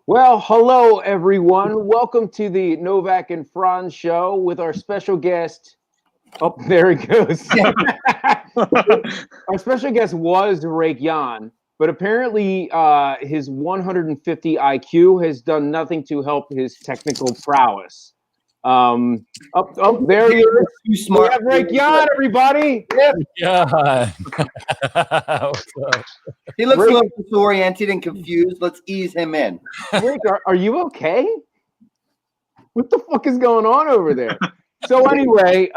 Well, hello everyone. Welcome to the NOVAK and FRANTZ show with our special guest. Oh, there he goes. Our special guest was RAKE YOHN, but apparently his 150 IQ has done nothing to help his technical prowess. There he is. Too smart. We have RAKE YOHN, everybody. Yep. Yeah. He looks Rake- a little disoriented and confused. Let's ease him in. Rake, are you okay? What the fuck is going on over there? So anyway,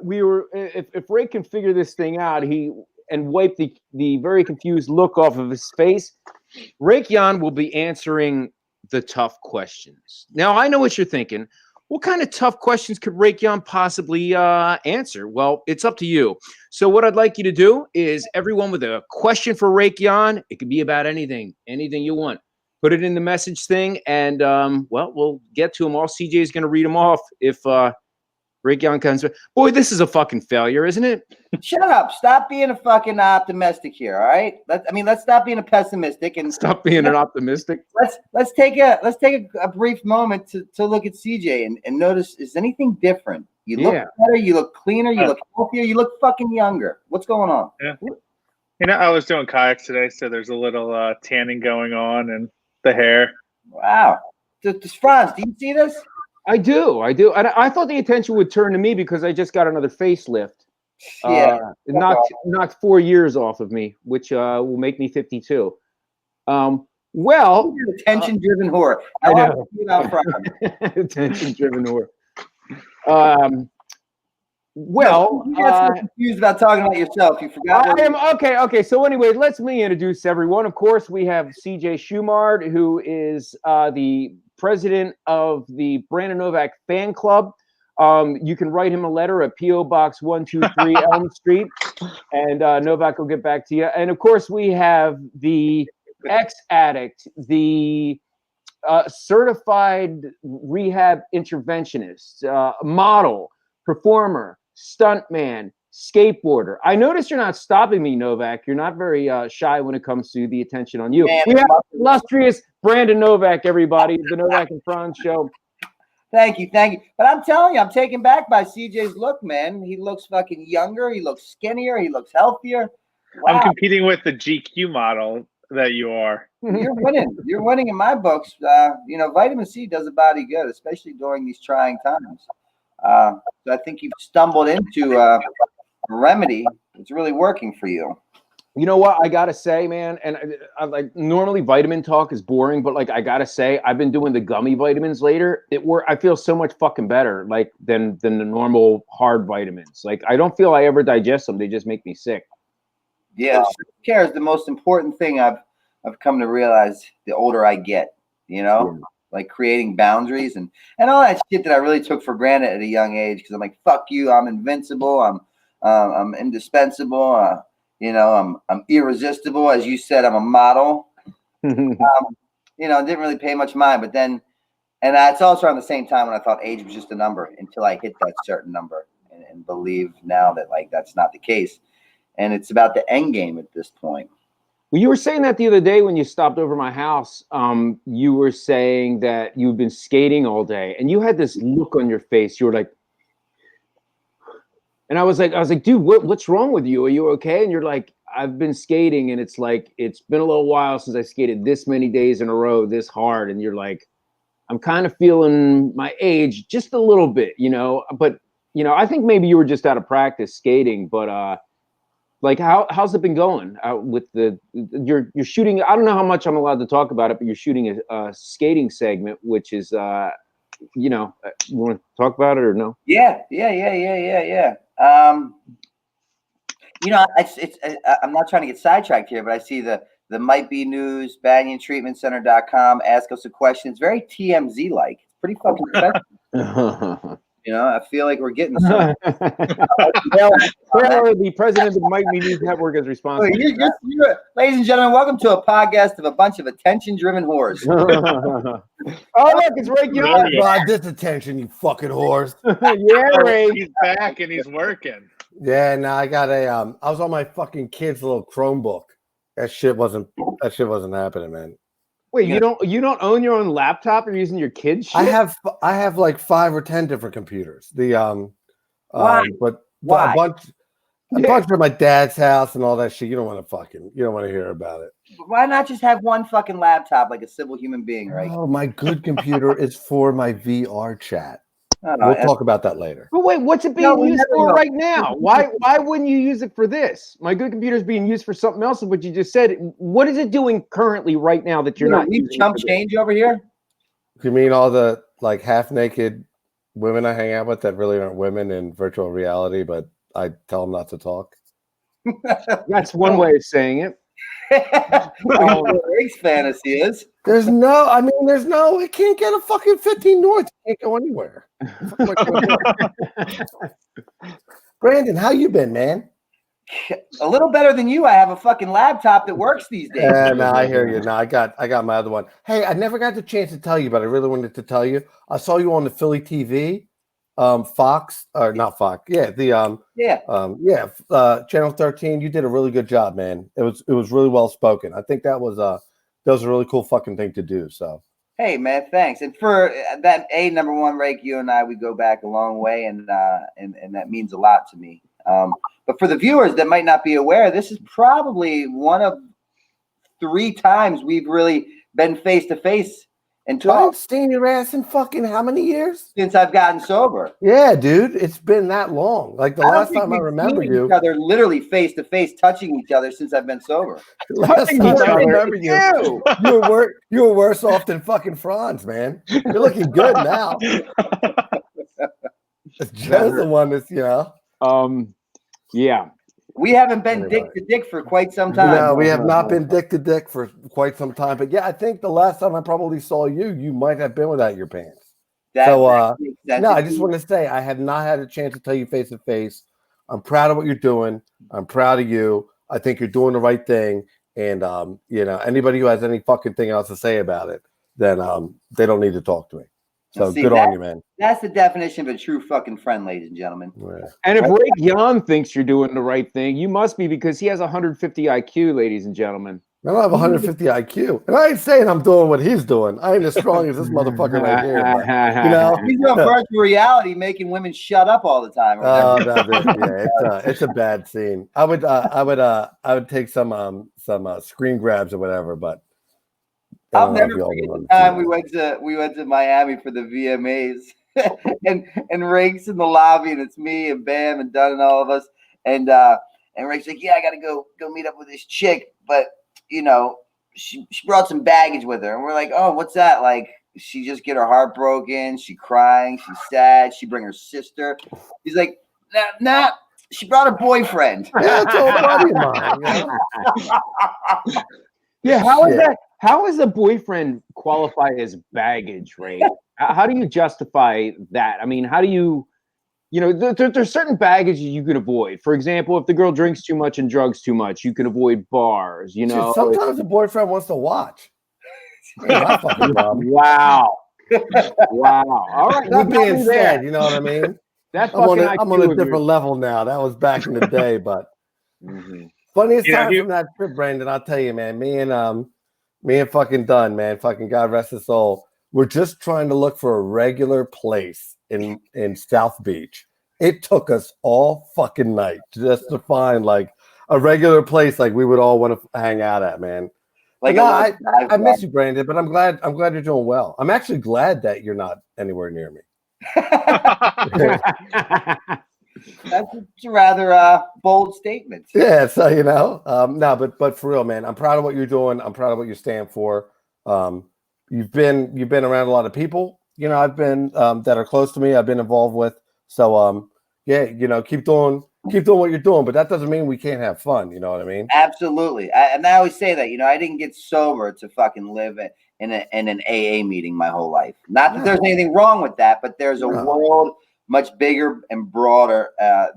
we were if Rake can figure this thing out, and wipe the very confused look off of his face, RAKE YOHN will be answering the tough questions. Now I know what you're thinking. What kind of tough questions could RAKE YOHN possibly answer? Well, it's up to you. So what I'd like you to do is everyone with a question for RAKE YOHN, it could be about anything you want. Put it in the message thing, and well, we'll get to them all. CJ is going to read them off if RAKE YOHN comes. Boy, this is a fucking failure, isn't it? Shut up. Stop being a fucking optimistic here, all right? Let's stop being a pessimistic and Stop being an optimistic. let's take a brief moment to look at CJ and notice, is anything different? You look better, you look cleaner, you look healthier, you look fucking younger. What's going on? Yeah. You know, I was doing kayaks today, so there's a little tanning going on and the hair. Wow. Franz, do you see this? I do. And I thought the attention would turn to me because I just got another facelift. Yeah. It knocked 4 years off of me, which will make me 52. Well, attention-driven whore. I know. Attention-driven whore. Well, you got so confused about talking about yourself. You forgot. I am okay. So anyway, let's me introduce everyone. Of course, we have CJ Schumard, who is the president of the Brandon Novak fan club. You can write him a letter at P.O. Box 123 Elm Street, and Novak will get back to you. And of course, we have the ex-addict, the certified rehab interventionist, model, performer, stuntman, skateboarder. I notice you're not stopping me, Novak. You're not very shy when it comes to the attention on you. Man, we have illustrious Brandon Novak, everybody. The NOVAK and FRANTZ show. Thank you. But I'm telling you, I'm taken back by CJ's look, man. He looks fucking younger. He looks skinnier. He looks healthier. Wow. I'm competing with the GQ model that you are. You're winning. You're winning in my books. You know, vitamin C does a body good, especially during these trying times. So I think you've stumbled into a remedy that's really working for you. You know what I gotta say, man, and I like normally vitamin talk is boring, but like I gotta say, I've been doing the gummy vitamins later. I feel so much fucking better, like than the normal hard vitamins. Like I don't feel I ever digest them; they just make me sick. Yeah, self-care is the most important thing I've come to realize the older I get. You know, like creating boundaries and all that shit that I really took for granted at a young age. Because I'm like, fuck you, I'm invincible, I'm indispensable. You know, I'm irresistible. As you said, I'm a model. You know, didn't really pay much mind. But then, and that's also around the same time when I thought age was just a number until I hit that certain number and believe now that like that's not the case. And it's about the end game at this point. Well, you were saying that the other day when you stopped over my house. You were saying that you've been skating all day, and you had this look on your face. You were like, and I was like, dude, what's wrong with you? Are you okay? And you're like, I've been skating, and it's like it's been a little while since I skated this many days in a row this hard. And you're like, I'm kind of feeling my age just a little bit, you know. But you know, I think maybe you were just out of practice skating, but like how's it been going with you're shooting? I don't know how much I'm allowed to talk about it, but you're shooting a skating segment, which is you know, you want to talk about it or no? Yeah. You know, I'm not trying to get sidetracked here, but I see the Might Be News, BanyanTreatmentCenter.com. Ask us a question. It's very TMZ like. It's pretty fucking special. You know, I feel like we're getting some. The president of the Might Be News Network is responsible. Ladies and gentlemen, welcome to a podcast of a bunch of attention-driven whores. Oh, look, it's RAKE YOHN. God, this attention, you fucking whores. Yeah, Ray. He's back and he's working. Yeah, no, I got I was on my fucking kid's little Chromebook. That shit wasn't happening, man. Wait, you don't own your own laptop? You're using your kid's shit? I have like 5 or 10 different computers. Why? But Why? a bunch from my dad's house and all that shit. You don't want to hear about it. Why not just have one fucking laptop like a civil human being, right? Oh, my good computer is for my VR chat. Oh, We'll talk about that later. But wait, what's it being used for right now? Why wouldn't you use it for this? My good computer is being used for something else. What you just said. What is it doing currently right now that you're not we using? chump change over here. You mean all the like half naked women I hang out with that really aren't women in virtual reality, but I tell them not to talk? That's one way of saying it. Rick's fantasy is. It can't get a fucking 15 North. It can't go anywhere. Brandon, how you been, man? A little better than you. I have a fucking laptop that works these days. Yeah, no, I hear you. No, I got my other one. Hey, I never got the chance to tell you, but I really wanted to tell you. I saw you on the Philly TV, Fox or not Fox. Yeah, Channel 13. You did a really good job, man. It was really well spoken. I think that was a really cool fucking thing to do. So. Hey man, thanks. And for that, number one, Rake, you and I, we go back a long way, and that means a lot to me. But for the viewers that might not be aware, this is probably one of 3 times we've really been face to face and talked. Seen your ass in fucking how many years? Since I've gotten sober. Yeah, dude, it's been that long. Like the last time I remember you, each other literally face to face, touching each other since I've been sober. Last time I remember you, you were worse off than fucking Franz, man. You're looking good now. Joe's the one that's, yeah. We haven't been dick to dick for quite some time. No, we have not been dick to dick for quite some time. But yeah, I think the last time I probably saw you, you might have been without your pants. I just want to say I have not had a chance to tell you face to face. I'm proud of what you're doing. I'm proud of you. I think you're doing the right thing. And anybody who has any fucking thing else to say about it, then they don't need to talk to me. So good on you, man. That's the definition of a true fucking friend, ladies and gentlemen. Yeah. And if Rake Yohn thinks you're doing the right thing, you must be, because he has 150 IQ, ladies and gentlemen. I don't have 150 IQ. And I ain't saying I'm doing what he's doing. I ain't as strong as this motherfucker right here. But, he's doing virtual reality, making women shut up all the time. It's a bad scene. I would take some screen grabs or whatever, but I'll never forget the time we went to Miami for the VMAs, and Rake's in the lobby, and it's me and Bam and Dunn and all of us, and Rake's like, yeah, I gotta go meet up with this chick, but she brought some baggage with her, and we're like, oh, what's that? Like, she just get her heart broken, she crying, she's sad, she bring her sister. He's like, nah, she brought a boyfriend. Yeah, it's all buddy of mine. Yeah, how is that? How does a boyfriend qualify as baggage, Ray? How do you justify that? I mean, how do you, there's certain baggage you can avoid. For example, if the girl drinks too much and drugs too much, you can avoid bars, Sometimes the boyfriend wants to watch. Wow. Wow. All right. That being said, you know what I mean? That's I'm on a different level now. That was back in the day, but funniest time from that trip, Brandon, I'll tell you, man, me and fucking Dunn, man, fucking God rest his soul. We're just trying to look for a regular place in South Beach. It took us all fucking night just to find like a regular place like we would all want to hang out at, man. Like I miss you, Brandon, but I'm glad you're doing well. I'm actually glad that you're not anywhere near me. That's a rather bold statement. Yeah, so but for real, man, I'm proud of what you're doing. I'm proud of what you stand for. You've been around a lot of people, I've been that are close to me, I've been involved with. So keep doing what you're doing, but that doesn't mean we can't have fun, you know what I mean? Absolutely. And I always say that, I didn't get sober to fucking live in an AA meeting my whole life. Not that there's anything wrong with that, but there's a world much bigger and broader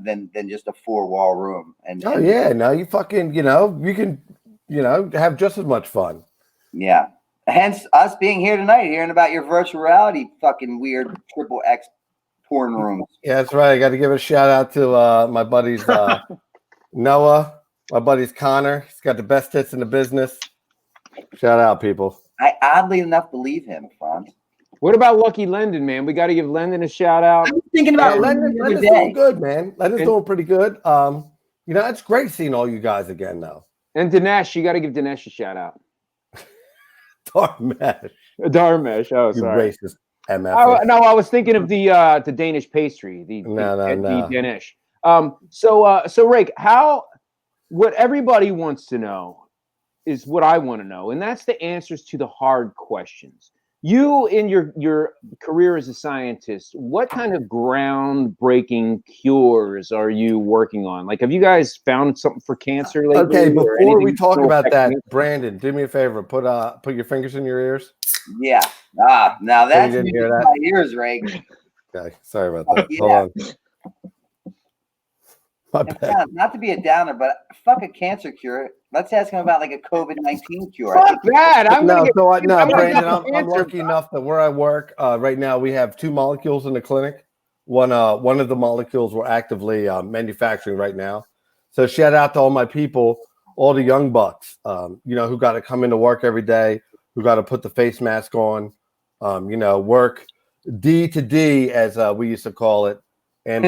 than just a 4-wall room. You fucking, you can, have just as much fun. Yeah. Hence us being here tonight, hearing about your virtual reality fucking weird XXX porn rooms. Yeah, that's right. I got to give a shout out to my buddies Noah, my buddies Connor. He's got the best tits in the business. Shout out, people. I oddly enough believe him, Franz. What about Lucky Lendon, man? We got to give Lendon a shout out. I was thinking about Lendon's doing good, man. Lendon's doing pretty good. You know, it's great seeing all you guys again, though. And Dinesh, you got to give Dinesh a shout out. Darmesh. Darmesh. Oh, You sorry. racist MF. No, I was thinking of the Danish pastry. The Danish. So Rake, what everybody wants to know is what I want to know, and that's the answers to the hard questions. You, in your career as a scientist, what kind of groundbreaking cures are you working on? Like, have you guys found something for cancer lately? Okay, before we talk about that, Brandon, do me a favor. Put your fingers in your ears. Yeah. Now that's didn't hear that? my ears, Rake. Okay, sorry about that. Yeah. Hold on. My bad. Not to be a downer, but fuck a cancer cure. Let's ask him about like a COVID-19 cure. Fuck that! Brandon, I'm lucky enough that where I work right now, we have 2 molecules in the clinic. One of the molecules we're actively manufacturing right now. So shout out to all my people, all the young bucks, you know, who got to come into work every day, who got to put the face mask on, you know, work D to D as we used to call it, and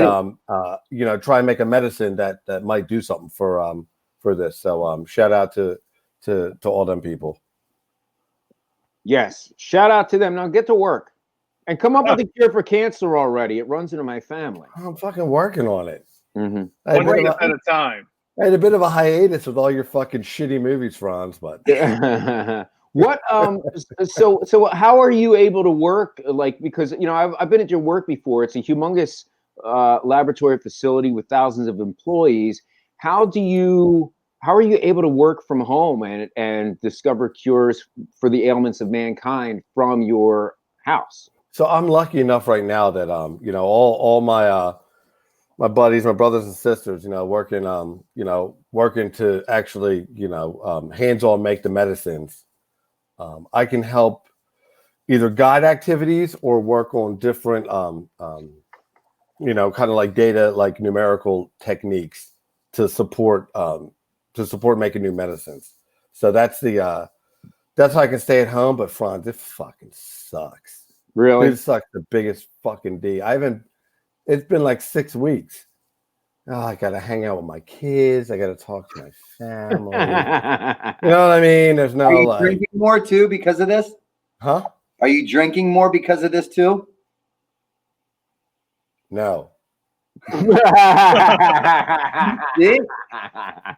you know, try and make a medicine that might do something for this. So shout out to all them people. Yes, shout out to them. Now get to work and come up with a cure for cancer already. It runs into my family. I'm fucking working on it. Mm-hmm. One day at a time. I had a bit of a hiatus with all your fucking shitty movies, Franz, but what so how are you able to work, like, because you know I've been at your work before. It's a humongous laboratory facility with thousands of employees. How are you able to work from home and discover cures for the ailments of mankind from your house? So I'm lucky enough right now that you know, all my buddies, my brothers and sisters, you know, working to actually, you know, hands-on make the medicines. I can help either guide activities or work on different you know, kind of like data, like numerical techniques to support making new medicines. So that's how I can stay at home. But Franz, it fucking sucks. Really? It sucks the biggest fucking D. It's been like 6 weeks. Oh, I gotta hang out with my kids. I gotta talk to my family. You know what I mean? There's no. Are you drinking more too because of this? Huh? Are you drinking more because of this too? No. See?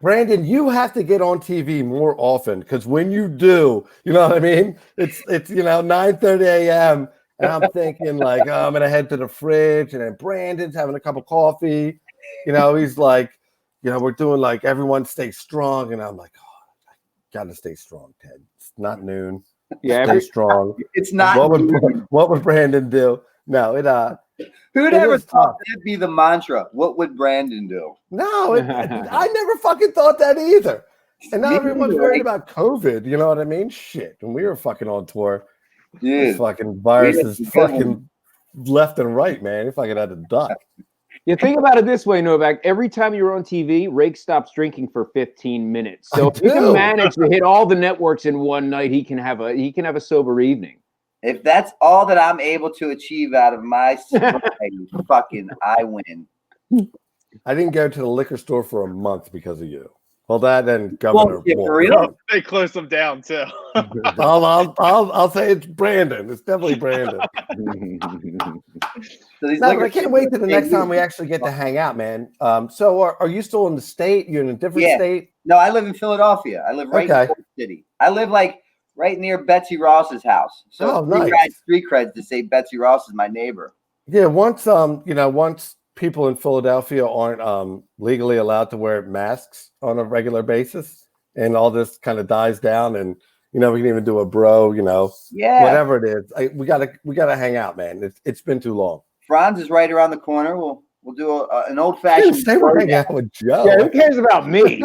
Brandon, you have to get on TV more often, because when you do, you know what I mean? It's you know, 9:30 a.m. and I'm thinking like, oh, I'm gonna head to the fridge, and then Brandon's having a cup of coffee. You know, he's like, you know, we're doing like everyone stay strong, and I'm like, oh, I gotta stay strong, Ted. It's not noon. Yeah, stay strong. It's not. What would Brandon do? No, who'd ever thought that'd be the mantra? What would Brandon do? No, I never fucking thought that either. And now everyone's worried about COVID. You know what I mean? Shit. When we were fucking on tour, this fucking viruses fucking left and right, man. You fucking had to duck. You think about it this way, Novak. Every time you're on TV, Rake stops drinking for 15 minutes. So if he can manage to hit all the networks in one night, he can have a sober evening. If that's all that I'm able to achieve out of my fucking, I win. I didn't go to the liquor store for a month because of you. Well, that and Governor. They closed them down too. I'll say it's Brandon. It's definitely Brandon. But I can't wait till the next time we actually get to hang out, man. So are you still in the state? You're in a different state? No, I live in Philadelphia. I live right in the city. I live like right near Betsy Ross's house. So street creds to say Betsy Ross is my neighbor. Yeah, once people in Philadelphia aren't legally allowed to wear masks on a regular basis, and all this kind of dies down, and you know, we can even do a bro, you know, whatever it is. We gotta hang out, man. It's been too long. Franz is right around the corner. We'll do an old fashioned. Stay hang out with Joe. Yeah, who cares about me?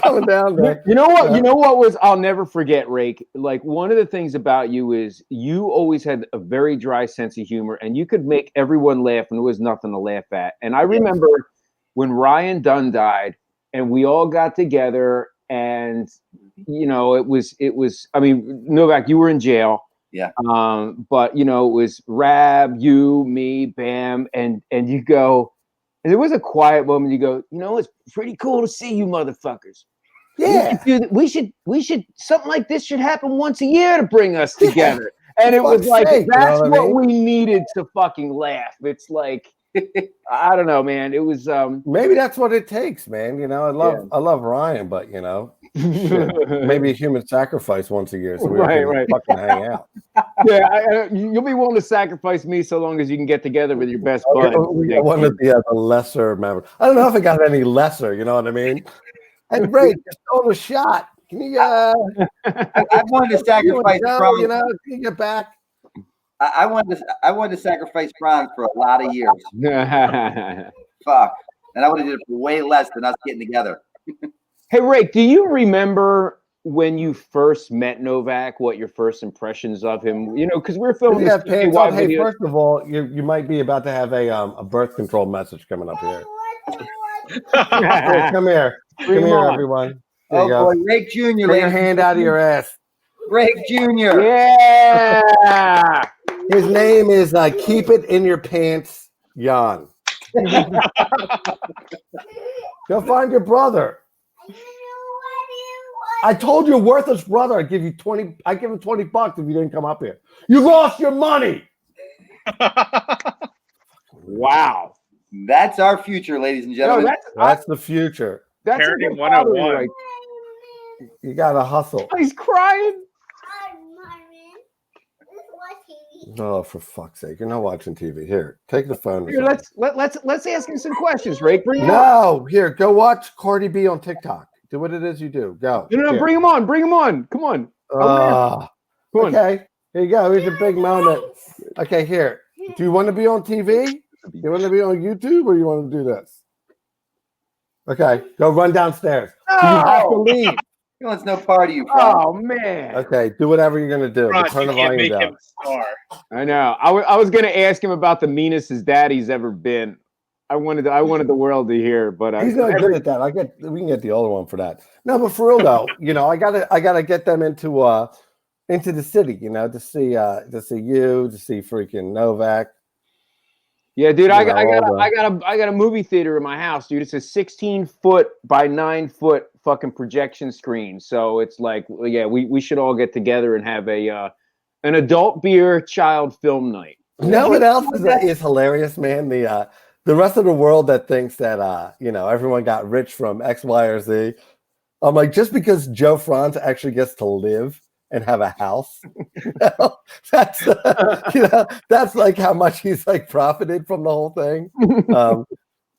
Coming down there. You know what? You know what was? I'll never forget, Rake. Like, one of the things about you is you always had a very dry sense of humor, and you could make everyone laugh, and there was nothing to laugh at. And I remember when Ryan Dunn died, and we all got together, and you know, it was. I mean, Novak, you were in jail. Yeah. But you know, it was Rab, you, me, Bam, and you go, and there was a quiet moment. You go, you know, it's pretty cool to see you, motherfuckers. Yeah. We should something like this should happen once a year to bring us together. And it was like, sake, that's you know what we needed to fucking laugh. It's like, I don't know, man. It was maybe that's what it takes, man. You know, I love Ryan, but you know, shit, maybe a human sacrifice once a year so we can fucking hang out. Yeah, you'll be willing to sacrifice me so long as you can get together with your best bud. One of the lesser members. I don't know if it got any lesser. You know what I mean? Hey, Ray, just throw a shot. Can you? I wanted to sacrifice. You know, can you get back? I wanted to sacrifice Franz for a lot of years. Fuck, and I would have did it for way less than us getting together. Hey, Ray, do you remember when you first met Novak? What your first impressions of him? You know, because we're filming. Hey, first of all, you might be about to have a birth control message coming up here. Hey, come here, everyone. There you go. Boy, Rake Jr. Put your hand out of your ass. Rake Jr. Yeah. His name is Keep It in Your Pants, Jan. Go find your brother. I told your worthless brother I'd give you 20. I give him $20 if you didn't come up here. You lost your money. Wow. That's our future, ladies and gentlemen. No, that's the future. That's Parenting 101. Right. You gotta hustle. Oh, he's crying. Oh, for fuck's sake! You're not watching TV. Here, take the phone. Here, let's ask him some questions, Ray. Here, go watch Cardi B on TikTok. Do what it is you do. Go. No, bring him on. Bring him on. Come on. Come on. Okay, here you go. Here's a big moment. Okay, here. Do you want to be on TV? Do you want to be on YouTube, or you want to do this? Okay, go run downstairs. No. You have to leave. He wants no part of you. Oh man. Okay, do whatever you're gonna do. Franz, Turn the volume down. I know. I was gonna ask him about the meanest his daddy's ever been. I wanted the world to hear, but he's not good at that. We can get the other one for that. No, but for real though, you know, I gotta get them into the city, you know, to see you, to see freaking Novak. Yeah, dude, I got a movie theater in my house, dude. It's a 16-foot by 9-foot fucking projection screen. So it's like, yeah, we should all get together and have an adult beer child film night. You know what else is hilarious, man? The rest of the world that thinks that you know, everyone got rich from X, Y, or Z. I'm like, just because Joe Franz actually gets to live and have a house, that's you know, that's like how much he's like profited from the whole thing.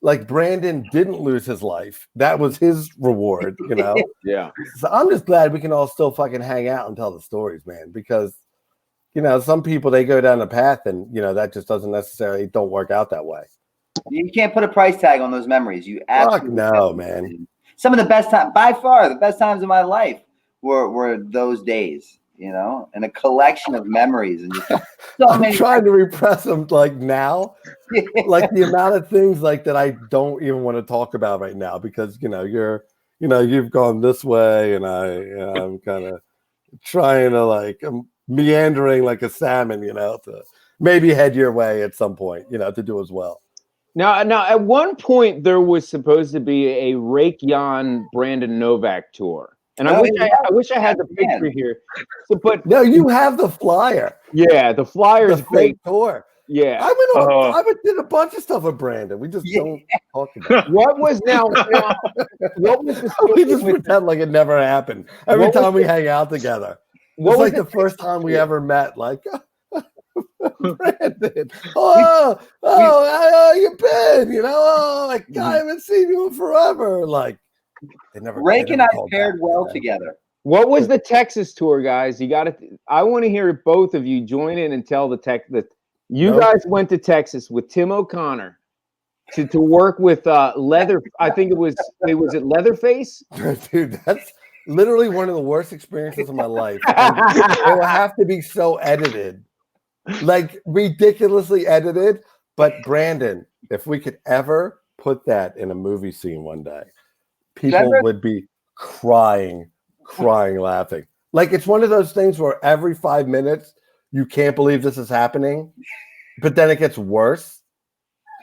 Like Brandon didn't lose his life; that was his reward, you know. Yeah. So I'm just glad we can all still fucking hang out and tell the stories, man. Because you know, some people they go down a path, and you know that just doesn't necessarily don't work out that way. You can't put a price tag on those memories. You absolutely no, man. Some of the best time, by far, the best times of my life were those days, you know, and a collection of memories. And just I'm trying to repress them like now, like the amount of things like that I don't even want to talk about right now because you know you've gone this way and I'm kind of trying to like I'm meandering like a salmon, you know, to maybe head your way at some point, you know, to do as well. Now, at one point there was supposed to be a Rake Yon Brandon Novak tour. And I wish I had the picture here. So, but no, you have the flyer. Yeah, the flyer's great tour. Yeah, I did a bunch of stuff with Brandon. We just don't talk about it. What was what was the we just pretend like it never happened every time we hang out together. It's like the first time we ever met. Like, Brandon, how you been? You know, like I haven't seen you in forever. Like. Rake and I paired well together. What was the Texas tour, guys? You got to. I want to hear both of you join in and tell that you guys went to Texas with Tim O'Connor to work with Leather. I think it was Leatherface. Dude, that's literally one of the worst experiences of my life. It will have to be so edited, like ridiculously edited. But Brandon, if we could ever put that in a movie scene one day. People would be crying crying laughing. Like it's one of those things where every 5 minutes you can't believe this is happening, but then it gets worse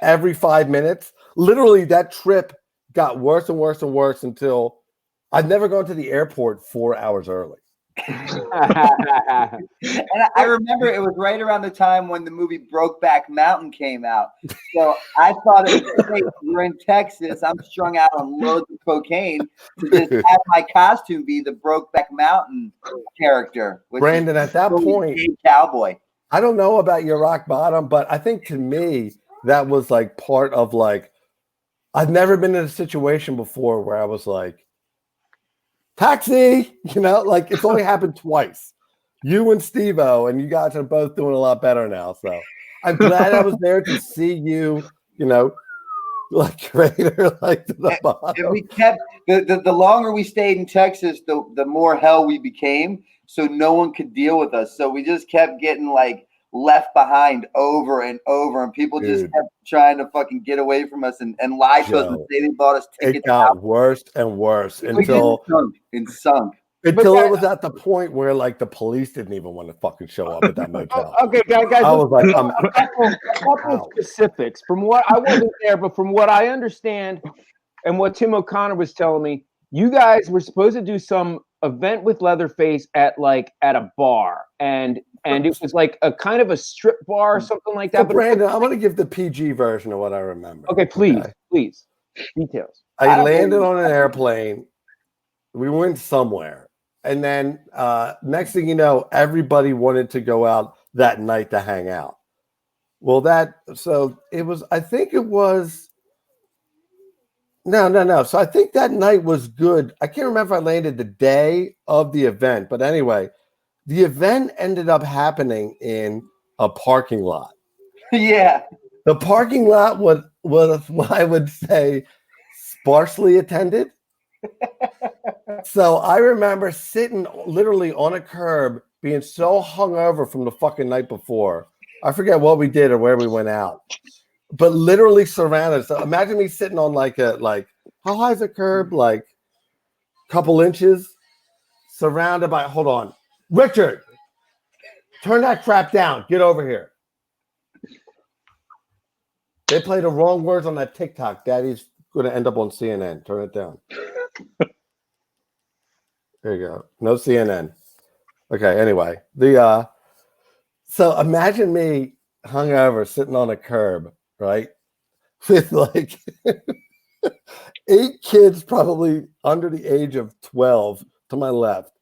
every 5 minutes. Literally, that trip got worse and worse and worse until I'd never gone to the airport 4 hours early. And I remember it was right around the time when the movie Brokeback Mountain came out. So I thought it was great. We're in Texas. I'm strung out on loads of cocaine to just have my costume be the Brokeback Mountain character. Brandon, at that point, cowboy. I don't know about your rock bottom, but I think to me that was like part of like I've never been in a situation before where I was like, taxi, you know, like it's only happened twice. You and Steve-O, and you guys are both doing a lot better now. So I'm glad I was there to see you, you know, like greater, like to the bottom. And we kept the longer we stayed in Texas, the more hell we became. So no one could deal with us. So we just kept getting like left behind over and over, and people just kept trying to fucking get away from us and lie to us and say they bought us tickets. It got worse and worse until it was at the point where like the police didn't even want to fucking show up at that motel. Okay, guys, I was like, a couple specifics from what I wasn't there, but from what I understand and what Tim O'Connor was telling me, you guys were supposed to do some event with Leatherface at a bar, and it was like a kind of a strip bar or something like that. So Brandon, I'm going to give the PG version of what I remember. Okay, please, details. I landed on an airplane. We went somewhere, and then next thing you know, everybody wanted to go out that night to hang out. Well, so it was. I think it was. No. So I think that night was good. I can't remember if I landed the day of the event, but anyway, the event ended up happening in a parking lot. Yeah. The parking lot was what I would say sparsely attended. So I remember sitting literally on a curb being so hungover from the fucking night before. I forget what we did or where we went out. But literally surrounded. So imagine me sitting on like how high is a curb? Like a couple inches, surrounded by. Hold on, Richard, turn that crap down. Get over here. They play the wrong words on that TikTok. Daddy's going to end up on CNN. Turn it down. There you go. No CNN. Okay. Anyway, so imagine me hungover sitting on a curb. Right, with like 8 kids probably under the age of 12 to my left,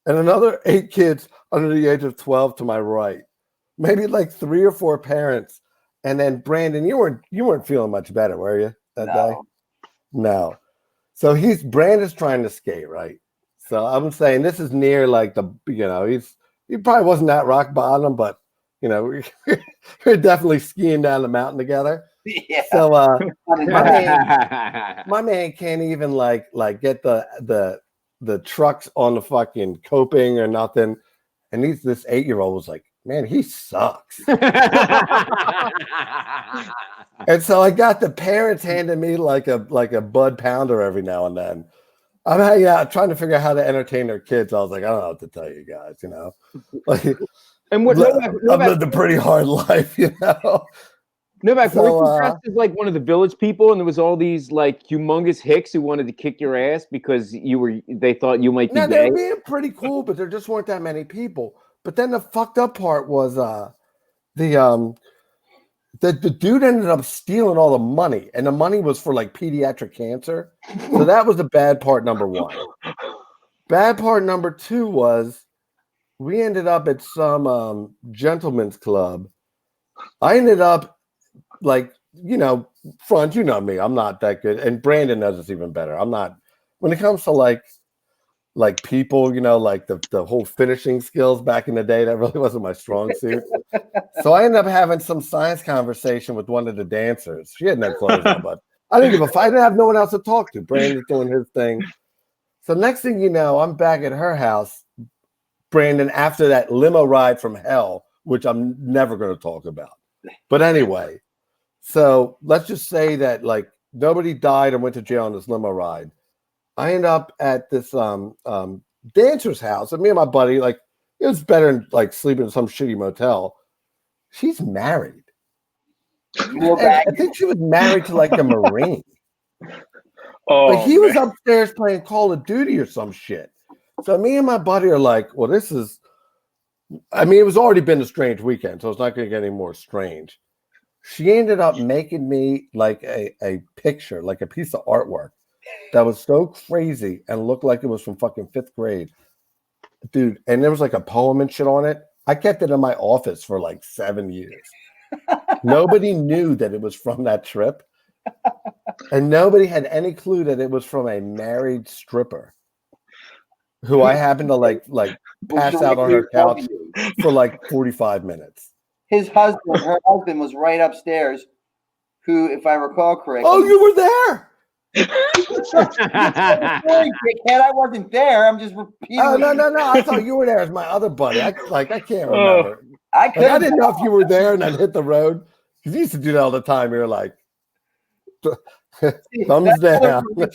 and another 8 kids under the age of 12 to my right. Maybe like 3 or 4 parents, and then Brandon, you weren't feeling much better, were you that day? No. So Brandon's trying to skate, right? So I'm saying this is near like he probably wasn't at rock bottom, but. You know, we're definitely skiing down the mountain together. Yeah. So my man can't even like get the trucks on the fucking coping or nothing. And this 8-year-old was like, man, he sucks. And so I got the parents handing me like a Bud Pounder every now and then. I'm hanging out trying to figure out how to entertain their kids. I was like, I don't know what to tell you guys, you know. Like and what I've lived a pretty hard life, you know. Novak, were you dressed as like one of the village people, and there was all these like humongous hicks who wanted to kick your ass because they thought you might be gay? They were being pretty cool, but there just weren't that many people. But then the fucked up part was the dude ended up stealing all the money, and the money was for like pediatric cancer. So that was the bad part number 1. Bad part number 2 was we ended up at some gentleman's club. I ended up like, you know, Franz, you know me, I'm not that good. And Brandon knows it's even better. I'm not, when it comes to like people, you know, like the whole finishing skills back in the day, that really wasn't my strong suit. So I ended up having some science conversation with one of the dancers. She had no clothes on, but I didn't give a fuck. I didn't have no one else to talk to. Brandon's doing his thing. So next thing you know, I'm back at her house, Brandon, after that limo ride from hell, which I'm never going to talk about. But anyway, so let's just say that like nobody died and went to jail on this limo ride. I end up at this dancer's house. And me and my buddy, like, it was better than like sleeping in some shitty motel. She's married. I think she was married to like a Marine. Oh, but he was upstairs playing Call of Duty or some shit. So me and my buddy are like, well, this is, I mean, it was already been a strange weekend, so it's not going to get any more strange. She ended up making me like a picture, like a piece of artwork that was so crazy and looked like it was from fucking 5th grade. Dude, and there was like a poem and shit on it. I kept it in my office for like 7 years. Nobody knew that it was from that trip. And nobody had any clue that it was from a married stripper who I happened to like pass out on her couch for like 45 minutes. Her husband was right upstairs, who, if I recall correctly. Oh, you were there. Dickhead, I wasn't there. I'm just repeating. Oh, no. I thought you were there as my other buddy. I can't remember. I didn't know if you were there and then hit the road. Because you used to do that all the time. You were like, thumbs down. Get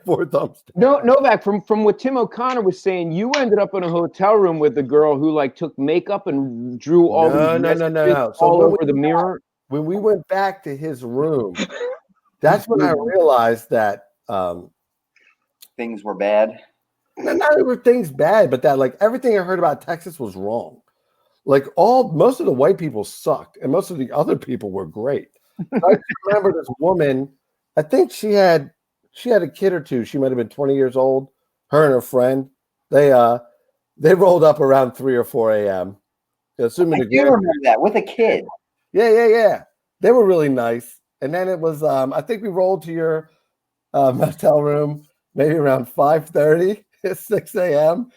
4 thumbs down. No, Novak, from what Tim O'Connor was saying, you ended up in a hotel room with the girl who like took makeup and drew all no. all over the mirror. When we went back to his room, that's when I realized that things were bad. Not there were things bad, but that like everything I heard about Texas was wrong. Like most of the white people sucked, and most of the other people were great. I remember this woman. I think she had a kid or two. She might have been 20 years old. Her and her friend. They rolled up around 3 or 4 a.m. Assuming I do remember that with a kid. Yeah. They were really nice. And then it was I think we rolled to your motel room maybe around 5:30, 6 a.m.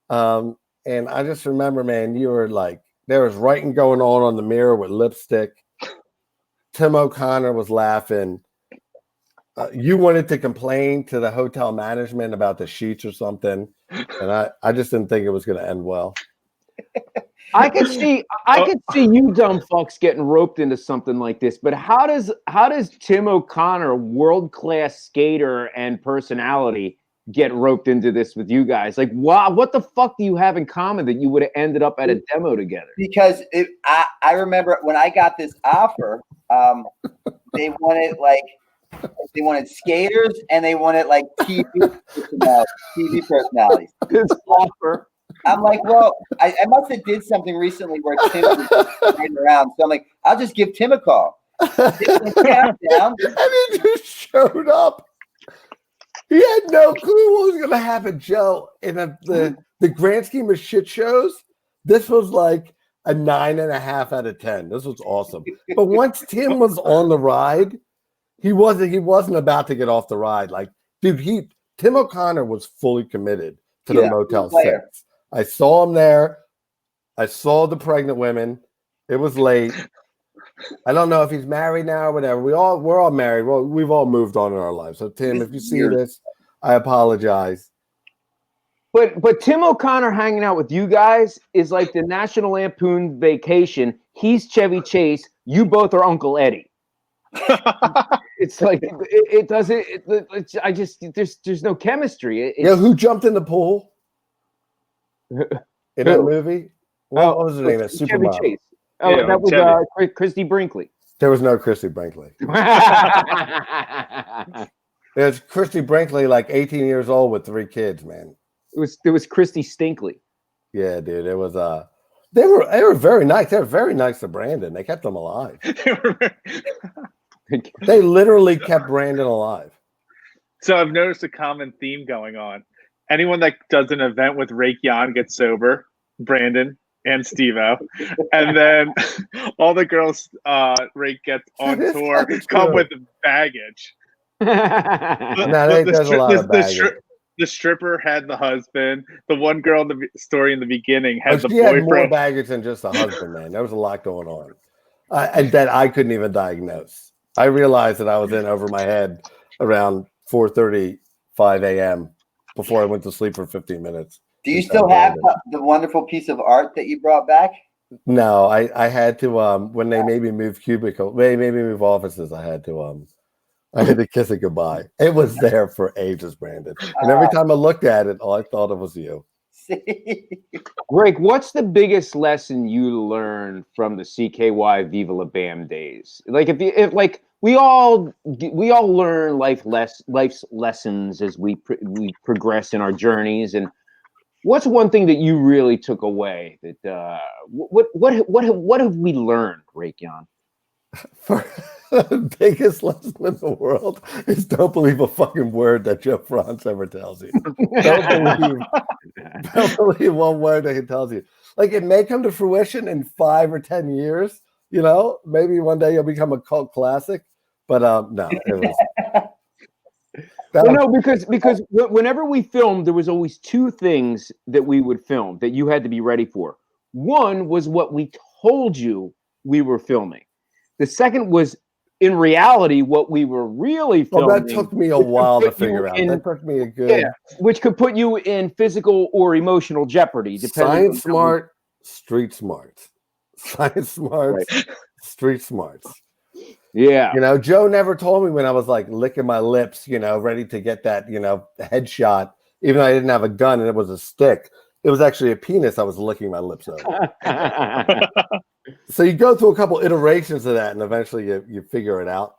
And I just remember, man, you were like, there was writing going on the mirror with lipstick. Tim O'Connor was laughing. You wanted to complain to the hotel management about the sheets or something, and I just didn't think it was going to end well. I could see you dumb fucks getting roped into something like this, but how does Tim O'Connor, world-class skater and personality, get roped into this with you guys? Like, wow, what the fuck do you have in common that you would have ended up at a demo together? Because I remember when I got this offer, they wanted skaters and they wanted like TV personalities. This offer. I'm like, well, I must have did something recently where Tim was running around. So I'm like, I'll just give Tim a call. And he just showed up. He had no clue what was going to happen, Joe. In the grand scheme of shit shows, this was like a 9.5 out of 10. This was awesome. But once Tim was on the ride, he wasn't about to get off the ride. Like, dude, Tim O'Connor was fully committed to the Motel 6. I saw him there. I saw the pregnant women. It was late. I don't know if he's married now or whatever. We're all married. Well, we've all moved on in our lives. So Tim, if you see this, I apologize. But Tim O'Connor hanging out with you guys is like the National Lampoon Vacation. He's Chevy Chase. You both are Uncle Eddie. It's like it doesn't. There's no chemistry. Who jumped in the pool in that movie? What was her name? A supermodel. Chase. Oh, that was Christy Brinkley. There was no Christy Brinkley. There's Christy Brinkley, like 18 years old with 3 kids, man. It was Christy Stinkley. Yeah, dude. It was they were very nice. They were very nice to Brandon. They kept him alive. They literally kept Brandon alive. So I've noticed a common theme going on. Anyone that does an event with RAKE YOHN gets sober, Brandon and Steve-O. And then all the girls Rake gets on tour come with baggage. There's a lot of baggage. The stripper had the husband. The one girl in the story in the beginning had the boyfriend. Had more baggage than just the husband, man. There was a lot going on. And that I couldn't even diagnose. I realized that I was in over my head around 4:35 a.m. before I went to sleep for 15 minutes. Do you still have the wonderful piece of art that you brought back? No, I had to when they made me move offices, I had to I had to kiss it goodbye. It was there for ages, Brandon. And every time I looked at it, all I thought of was you. Rake, what's the biggest lesson you learned from the CKY Viva La Bam days? Like, if like we all learn life's lessons as we progress in our journeys. And what's one thing that you really took away? That what have we learned, Rake Yohn? The biggest lesson in the world is don't believe a fucking word that Jeff Frantz ever tells you. Don't believe one word that he tells you. Like, it may come to fruition in 5 or 10 years. You know, maybe one day you'll become a cult classic. But no, it was. Because whenever we filmed, there was always two things that we would film that you had to be ready for. One was what we told you we were filming. The second was, in reality, what we were really filming. Well, that took me a while to figure out. That took me a good... which could put you in physical or emotional jeopardy. Science smart, street smarts. Science smarts, right. Street smarts. Yeah. You know, Joe never told me when I was like licking my lips, you know, ready to get that, you know, headshot, even though I didn't have a gun and it was a stick. It was actually a penis I was licking my lips over. So you go through a couple iterations of that, and eventually you figure it out.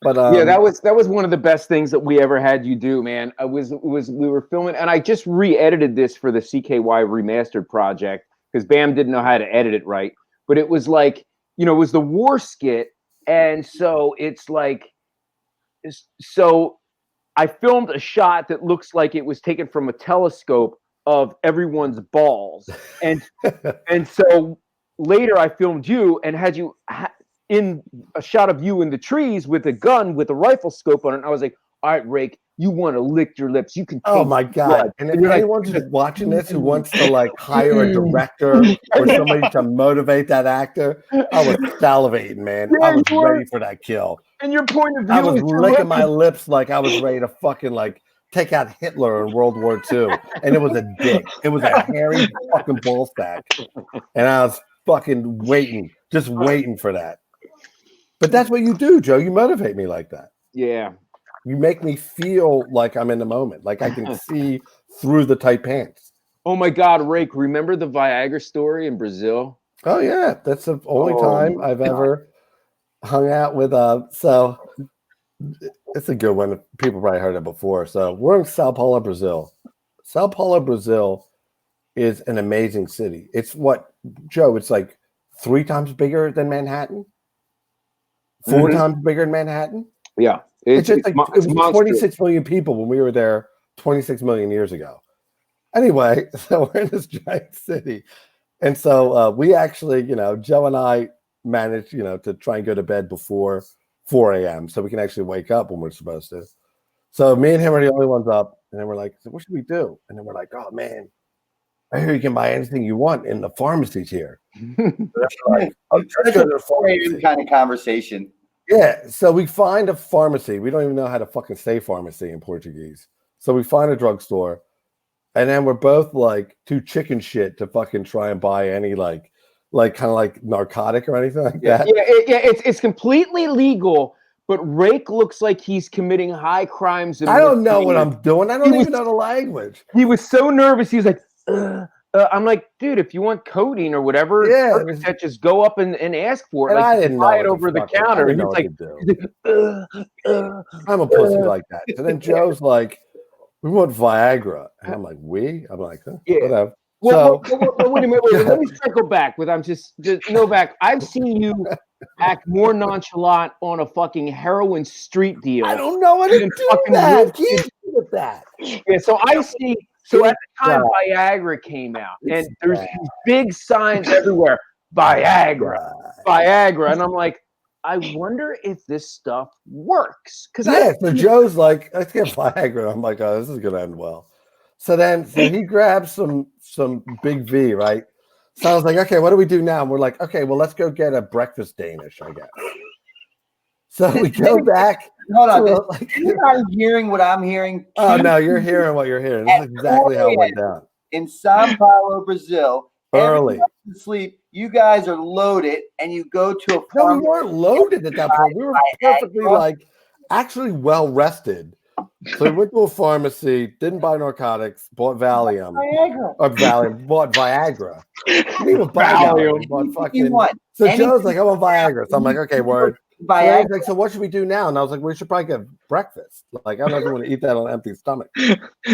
But yeah, that was one of the best things that we ever had you do, man. We were filming, and I just re-edited this for the CKY remastered project because Bam didn't know how to edit it right. But it was like, you know, it was the war skit, and so it's like, so I filmed a shot that looks like it was taken from a telescope of everyone's balls, and so. Later, I filmed you and had you in a shot of you in the trees with a gun with a rifle scope on it. And I was like, all right, Rake, you want to lick your lips. You can. Oh, my God. Blood. And if anyone who's watching this who wants to like hire a director or somebody to motivate that actor, I was salivating, man. I was ready for that kill. And your point of view, I was licking my lips like I was ready to fucking like take out Hitler in World War II. And it was a dick. It was a hairy fucking ball sack. And I was fucking waiting, just waiting for that. But that's what you do, Joe. You motivate me like that. Yeah. You make me feel like I'm in the moment, like I can see through the tight pants. Oh my God, Rake, remember the Viagra story in Brazil? Oh yeah, that's the only time I've ever hung out with so it's a good one. People probably heard it before. So we're in Sao Paulo, Brazil. Sao Paulo, Brazil is an amazing city. It's what, Joe, it's like 3 times bigger than Manhattan? 4 times bigger than Manhattan? Yeah. It's just like it was 26 million people when we were there 26 million years ago. Anyway, so we're in this giant city. And so we actually, you know, Joe and I managed, you know, to try and go to bed before 4 a.m. so we can actually wake up when we're supposed to. So me and him are the only ones up. And then we're like, so what should we do? And then we're like, oh, man. I hear you can buy anything you want in the pharmacies here. Like, that's a kind of conversation. Yeah, so we find a pharmacy. We don't even know how to fucking say pharmacy in Portuguese. So we find a drugstore, and then we're both like too chicken shit to fucking try and buy any like kind of like narcotic or anything like that. Yeah, it's completely legal. But Rake looks like he's committing high crimes. I don't know what I'm doing. I don't even know the language. He was so nervous. He was like, I'm like, dude, if you want codeine or whatever, just go up and ask for it. And like, I didn't buy know it over the counter. And he's like, I'm a pussy like that. So then Joe's like, we want Viagra. And I'm like, I'm like, whatever. Well, wait a minute. Let me circle back with just Novak. I've seen you act more nonchalant on a fucking heroin street deal. I don't know what to do that. With that. Yeah, so I see. So at the time Viagra came out, and there's these big signs everywhere, Viagra, and I'm like, I wonder if this stuff works. So Joe's like, let's get Viagra. I'm like, oh, this is gonna end well. So he grabs some big V, right? So I was like, okay, what do we do now? And we're like, okay, well, let's go get a breakfast Danish, I guess. So we go back. Hold on. You're not hearing what I'm hearing. Oh, no, you're hearing what you're hearing. This is exactly how it went down. In Sao Paulo, Brazil, early sleep, you guys are loaded and you go to a No, we weren't loaded at that point. We were perfectly like actually well rested. So he went to a pharmacy, didn't buy narcotics, bought Valium. Bought Viagra. He didn't even buy Valium. He bought fucking. So Joe's like, I'm on Viagra. So I'm like, okay, word. So he's like, so what should we do now? And I was like, we should probably get breakfast. Like, I don't know if you want to eat that on an empty stomach.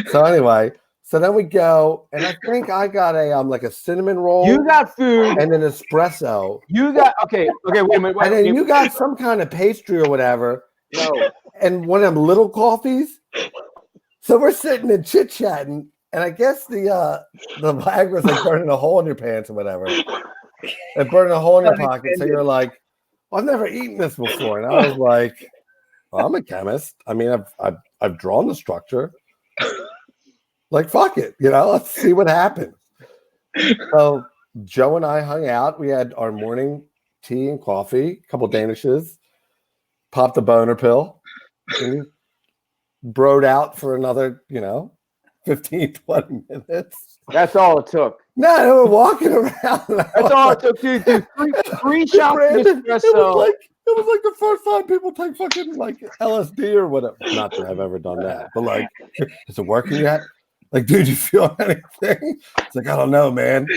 So anyway, so then we go, and I think I got a cinnamon roll. You got food and an espresso. You got wait a minute. And then you got some kind of pastry or whatever. No. And one of them little coffees. So we're sitting and chit chatting, and I guess the Viagra's like burning a hole in your pants or whatever. And burning a hole in your pocket. So you're like, well, I've never eaten this before. And I was like, well, I'm a chemist. I mean, I've drawn the structure. Like, fuck it, let's see what happens. So Joe and I hung out. We had our morning tea and coffee, a couple Danishes, popped a boner pill, and broed out for another, 15, 20 minutes. That's all it took. No, they were walking around. That's all it took, dude. Three shots of espresso. It was like the first time people take fucking like LSD or whatever. Not that I've ever done that, but like, is it working yet? Like, dude, you feel anything? It's like, I don't know, man.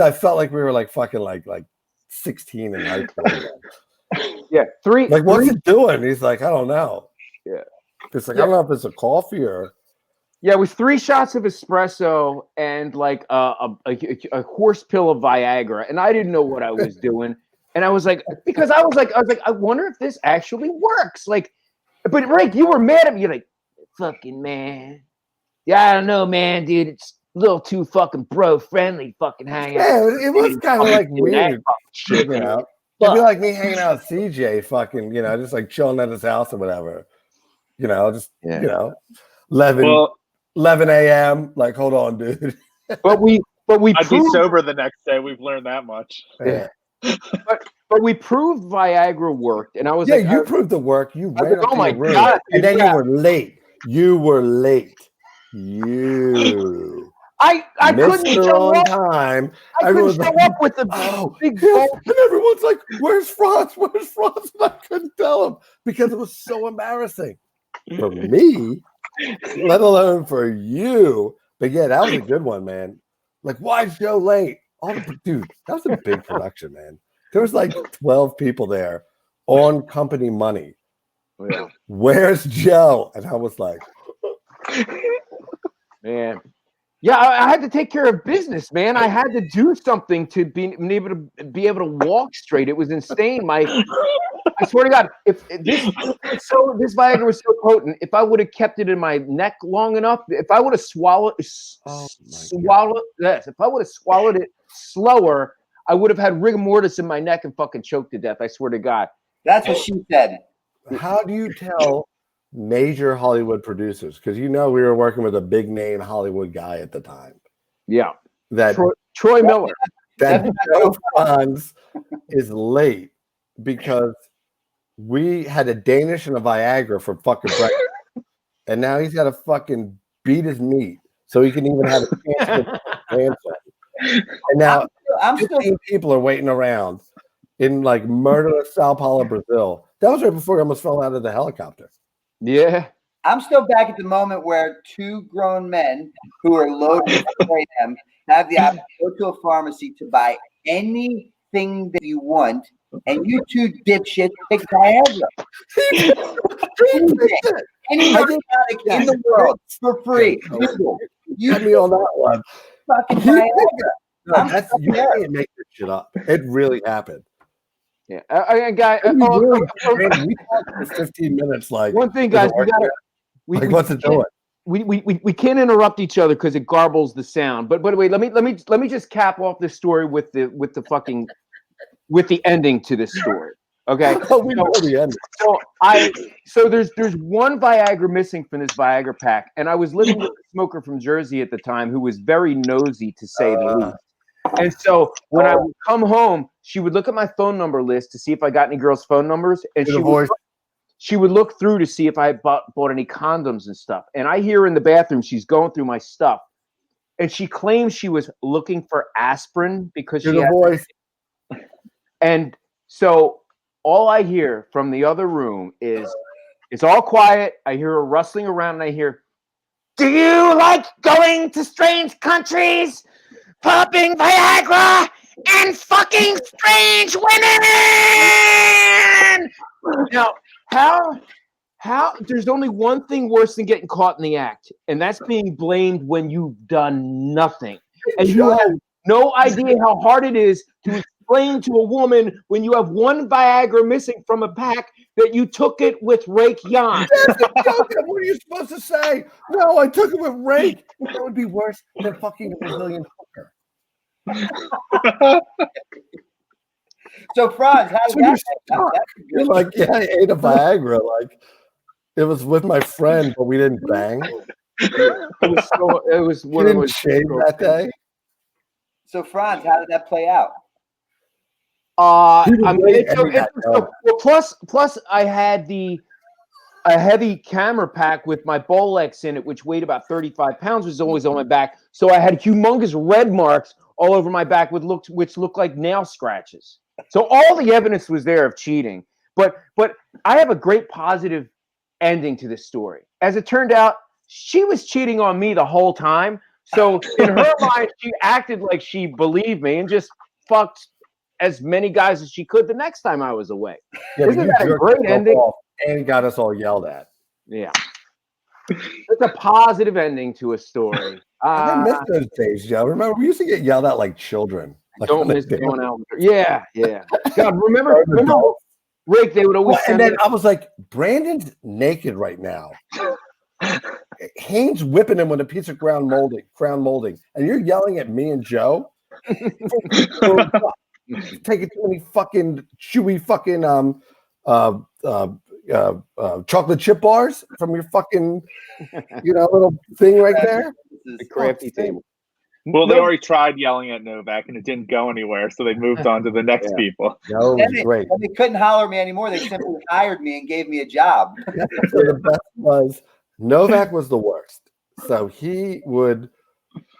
I felt like we were like fucking like 16 in high school. Yeah, Like, what's it doing? He's like, I don't know. Yeah. It's like, I don't know if it's a coffee or. Yeah, it was 3 shots of espresso and like a horse pill of Viagra, and I didn't know what I was doing. And I was like, I wonder if this actually works. Like, but Rick, you were mad at me. You're like, fucking man. Yeah, I don't know, man, dude. It's a little too fucking bro friendly. Fucking hang out. Yeah, it was kind of like weird. Shit, It'd be like me hanging out with CJ, fucking, just like chilling at his house or whatever. 11 a.m. Like, hold on, dude. But we I'd be sober the next day. We've learned that much. Yeah. But we proved Viagra worked, and I was like, you proved the work. You ran oh my room, god! And then you were late. You. I couldn't show on up. time. I couldn't show up with the big bulk. And everyone's like, "Where's Franz? Where's Franz?" And I couldn't tell him because it was so embarrassing for me, let alone for you. But yeah, that was a good one, man. Like, why is Joe late? Dude, that was a big production, man. There was like 12 people there on company money. Yeah. Where's Joe? And I was like, man. Yeah, I had to take care of business, man. I had to do something to be able to walk straight. It was insane. I swear to God, if this Viagra was so potent, if I would have kept it in my neck long enough, if I would have swallowed this, if I would have swallowed it slower, I would have had rigor mortis in my neck and fucking choked to death. I swear to God. That's what she said. How do you tell major Hollywood producers? Because we were working with a big name Hollywood guy at the time. Yeah. That Troy Miller. That Joe Franz is late because we had a Danish and a Viagra for fucking breakfast. And now he's got to fucking beat his meat so he can even have a chance to answer. And now 15 people are waiting around in like murderous Sao Paulo, Brazil. That was right before he almost fell out of the helicopter. Yeah. I'm still back at the moment where 2 grown men who are loaded for them have the option to go to a pharmacy to buy anything that you want, and you 2 dipshits pick Viagra. Any narcotic in the world for free. You had me on that one. Fucking Viagra. You can't make this shit up. It really happened. Yeah, guy. We talked for 15 minutes. Like, one thing, guys, what's it doing? We can't interrupt each other because it garbles the sound. But wait, let me just cap off this story with the ending to this story. Okay. We know the ending. So there's one Viagra missing from this Viagra pack, and I was living with a smoker from Jersey at the time who was very nosy, to say the least. And so when I would come home, she would look at my phone number list to see if I got any girls' phone numbers, and she would look through to see if I bought any condoms and stuff. And I hear in the bathroom she's going through my stuff, and she claims she was looking for aspirin because she had voice. And so all I hear from the other room is It's all quiet. I hear her rustling around, and I hear, "Do you like going to strange countries, popping Viagra, and fucking strange women?" Now, how? There's only one thing worse than getting caught in the act, and that's being blamed when you've done nothing, and you have no idea how hard it is to explain to a woman when you have one Viagra missing from a pack that you took it with Rake Yon. What are you supposed to say? No, I took it with Rake. That would be worse than fucking a Brazilian hooker. So, Franz, how did that? You're like, yeah, I ate a Viagra. Like, it was with my friend, but we didn't bang. It was We didn't shave that day. So, Franz, how did that play out? Plus I had a heavy camera pack with my Bolex in it, which weighed about 35 pounds, was always on my back. So I had humongous red marks all over my back, which looked like nail scratches. So all the evidence was there of cheating. But I have a great positive ending to this story. As it turned out, she was cheating on me the whole time. So in her mind, she acted like she believed me and just fucked as many guys as she could the next time I was away. Yeah, Isn't that a great ending? And got us all yelled at. Yeah. It's a positive ending to a story. I miss those days, Joe. Remember, we used to get yelled at like children. Like don't miss going out. Yeah. God, remember, Rick, they would always and then I was like, Brandon's naked right now. Haynes whipping him with a piece of crown molding, and you're yelling at me and Joe. Taking too many fucking chewy fucking chocolate chip bars from your fucking little thing right there. The crafty table. Well, they already tried yelling at Novak and it didn't go anywhere, so they moved on to the next people. No, it was great. They couldn't holler at me anymore. They simply hired me and gave me a job. So the best was Novak was the worst. So he would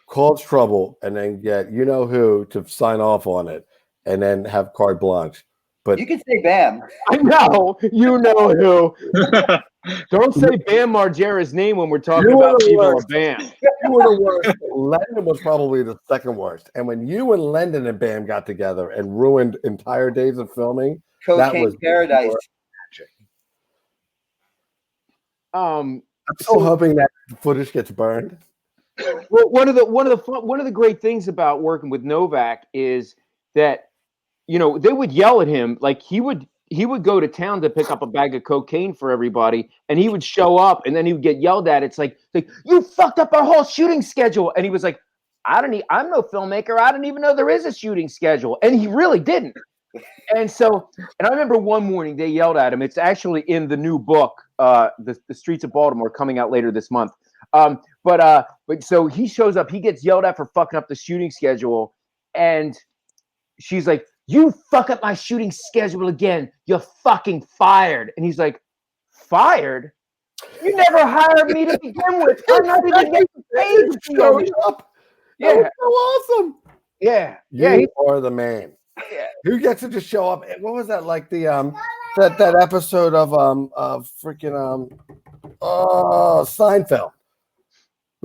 cause trouble and then get who to sign off on it and then have carte blanche. But you can say Bam. I know. You know who. Don't say Bam Margera's name when we're talking about people of Bam. You were the worst. Lendon was probably the second worst. And when you and Lendon and Bam got together and ruined entire days of filming, that was paradise. I'm so hoping that footage gets burned. Well, one of the great things about working with Novak is that they would yell at him. Like he would go to town to pick up a bag of cocaine for everybody, and he would show up, and then he would get yelled at. It's like you fucked up our whole shooting schedule, and he was like, I'm no filmmaker. I don't even know there is a shooting schedule, and he really didn't. And I remember one morning they yelled at him. It's actually in the new book, the Streets of Baltimore, coming out later this month. But so he shows up, he gets yelled at for fucking up the shooting schedule, and she's like, "You fuck up my shooting schedule again, you're fucking fired." And he's like, "Fired? You never hired me to begin with. I'm not even getting paid to show up." Yeah, that was so awesome. Yeah, you are the man. Yeah. Who gets to just show up? What was that like? The that episode of freaking Seinfeld.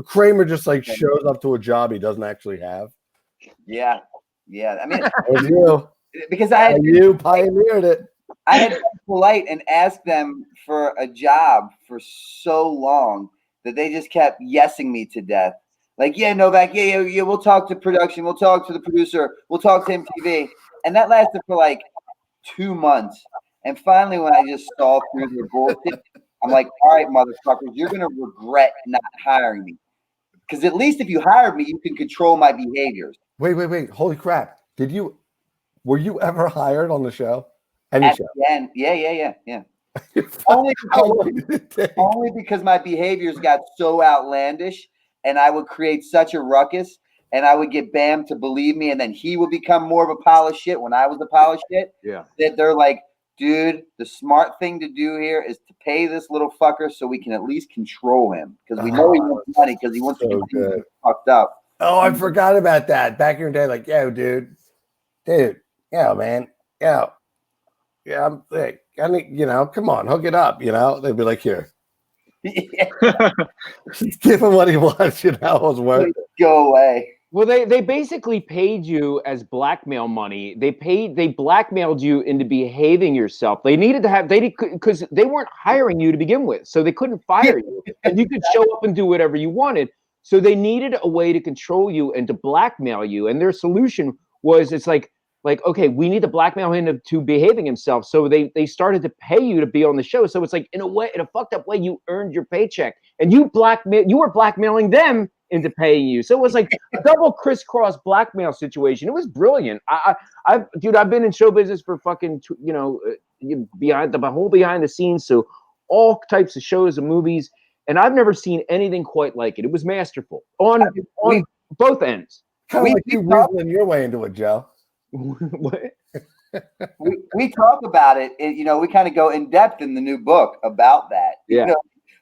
Kramer just like shows up to a job he doesn't actually have. Yeah. I mean, it was you. Because you pioneered it. I had been polite and asked them for a job for so long that they just kept yesing me to death. Like, yeah, Novak, yeah, we'll talk to production, we'll talk to the producer, we'll talk to MTV. And that lasted for like 2 months. And finally, when I just saw through their bullshit, I'm like, all right, motherfuckers, you're going to regret not hiring me. Because at least if you hired me, you can control my behaviors. Wait. Holy crap. Were you ever hired on the show? At show? The end. Yeah. only because my behaviors got so outlandish and I would create such a ruckus and I would get Bam to believe me and then he would become more of a pile of shit when I was a pile of shit. Yeah. That they're like, dude, the smart thing to do here is to pay this little fucker so we can at least control him because we know he wants money because he wants to get fucked up. Oh, I forgot about that. Back in the day, like, yo, dude, yeah, man, yeah. Yeah, I'm thick. I mean, come on, hook it up. They'd be like, here, just give him what he wants. It was worth it. Go away. Well, they basically paid you as blackmail money. They blackmailed you into behaving yourself. They needed to have because they weren't hiring you to begin with, so they couldn't fire you, and you could show up and do whatever you wanted. So they needed a way to control you and to blackmail you. And their solution was, it's like okay, we need to blackmail him to behaving himself. So they started to pay you to be on the show. So it's like in a fucked up way, you earned your paycheck, and you were blackmailing them into paying you. So it was like a double crisscross blackmail situation. It was brilliant. Dude, I've been in show business for fucking, behind the scenes. So all types of shows and movies. And I've never seen anything quite like it. It was masterful on both ends. Kind of like you weaseling your way into it, Joe. What? we talk about it. We kind of go in depth in the new book about that. Yeah.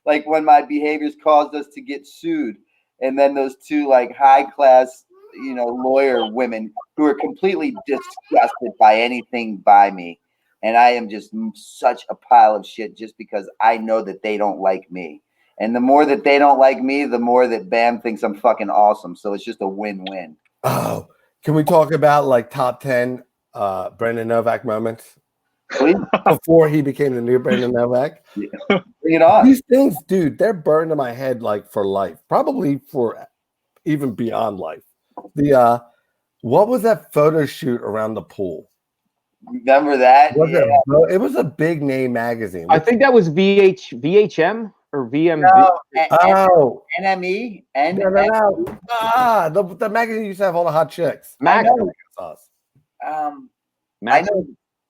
Like when my behaviors caused us to get sued. And then those two like high class, lawyer women who are completely disgusted by anything by me. And I am just such a pile of shit just because I know that they don't like me. And the more that they don't like me, the more that Bam thinks I'm fucking awesome. So it's just a win-win. Oh, can we talk about like top 10 Brandon Novak moments? Before he became the new Brandon Novak? Yeah. Bring it on. These things, dude, they're burned in my head like for life. Probably for even beyond life. What was that photo shoot around the pool? Remember that? It was a big name magazine. I think that was VHM or VMV. No, NME. No. The magazine used to have all the hot chicks. I know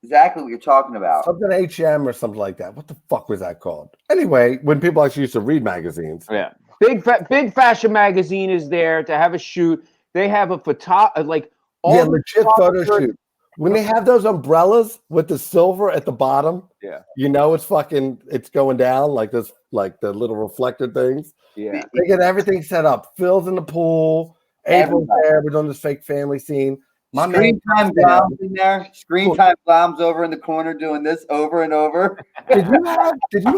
exactly what you're talking about. Something HM or something like that. What the fuck was that called? Anyway, when people actually used to read magazines. Yeah. Big fashion magazine is there to have a shoot. They have a legit photo shoot. When they have those umbrellas with the silver at the bottom, it's going down like this, like the little reflector things. Yeah. They get everything set up. Phil's in the pool. April's there. We're doing this fake family scene. Screen time Glom's in there. Screen time Glom's over in the corner doing this over and over. Did you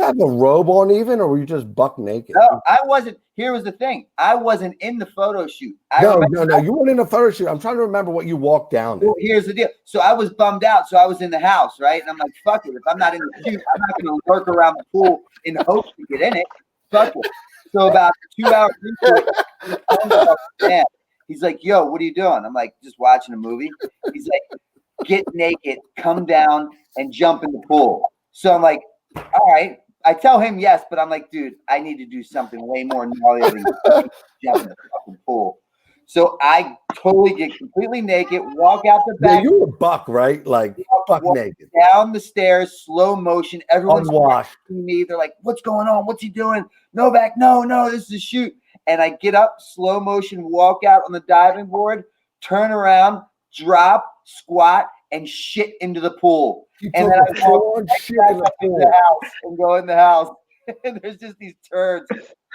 have a robe on even, or were you just buck naked? No, I wasn't. Here was the thing. I wasn't in the photo shoot. No. You weren't in the photo shoot. I'm trying to remember what you walked down. Well, here's the deal. So I was bummed out. So I was in the house, right? And I'm like, fuck it. If I'm not in the shoot, I'm not going to lurk around the pool in hopes to get in it. Fuck it. So about 2 hours into it, he's like, yo, what are you doing? I'm like, just watching a movie. He's like, get naked, come down, and jump in the pool. So I'm like, all right. I tell him yes, but I'm like, dude, I need to do something way more gnarly than jump in the fucking pool. So I totally get completely naked, walk out the back. Yeah, you were buck, right? Like buck naked. Down the stairs, slow motion. Everyone's watching me. They're like, what's going on? What's he doing? Novak, no, this is a shoot. And I get up, slow motion, walk out on the diving board, turn around, drop, squat, and shit into the pool. And then I walk shit in the house and go in the house. And there's just these turds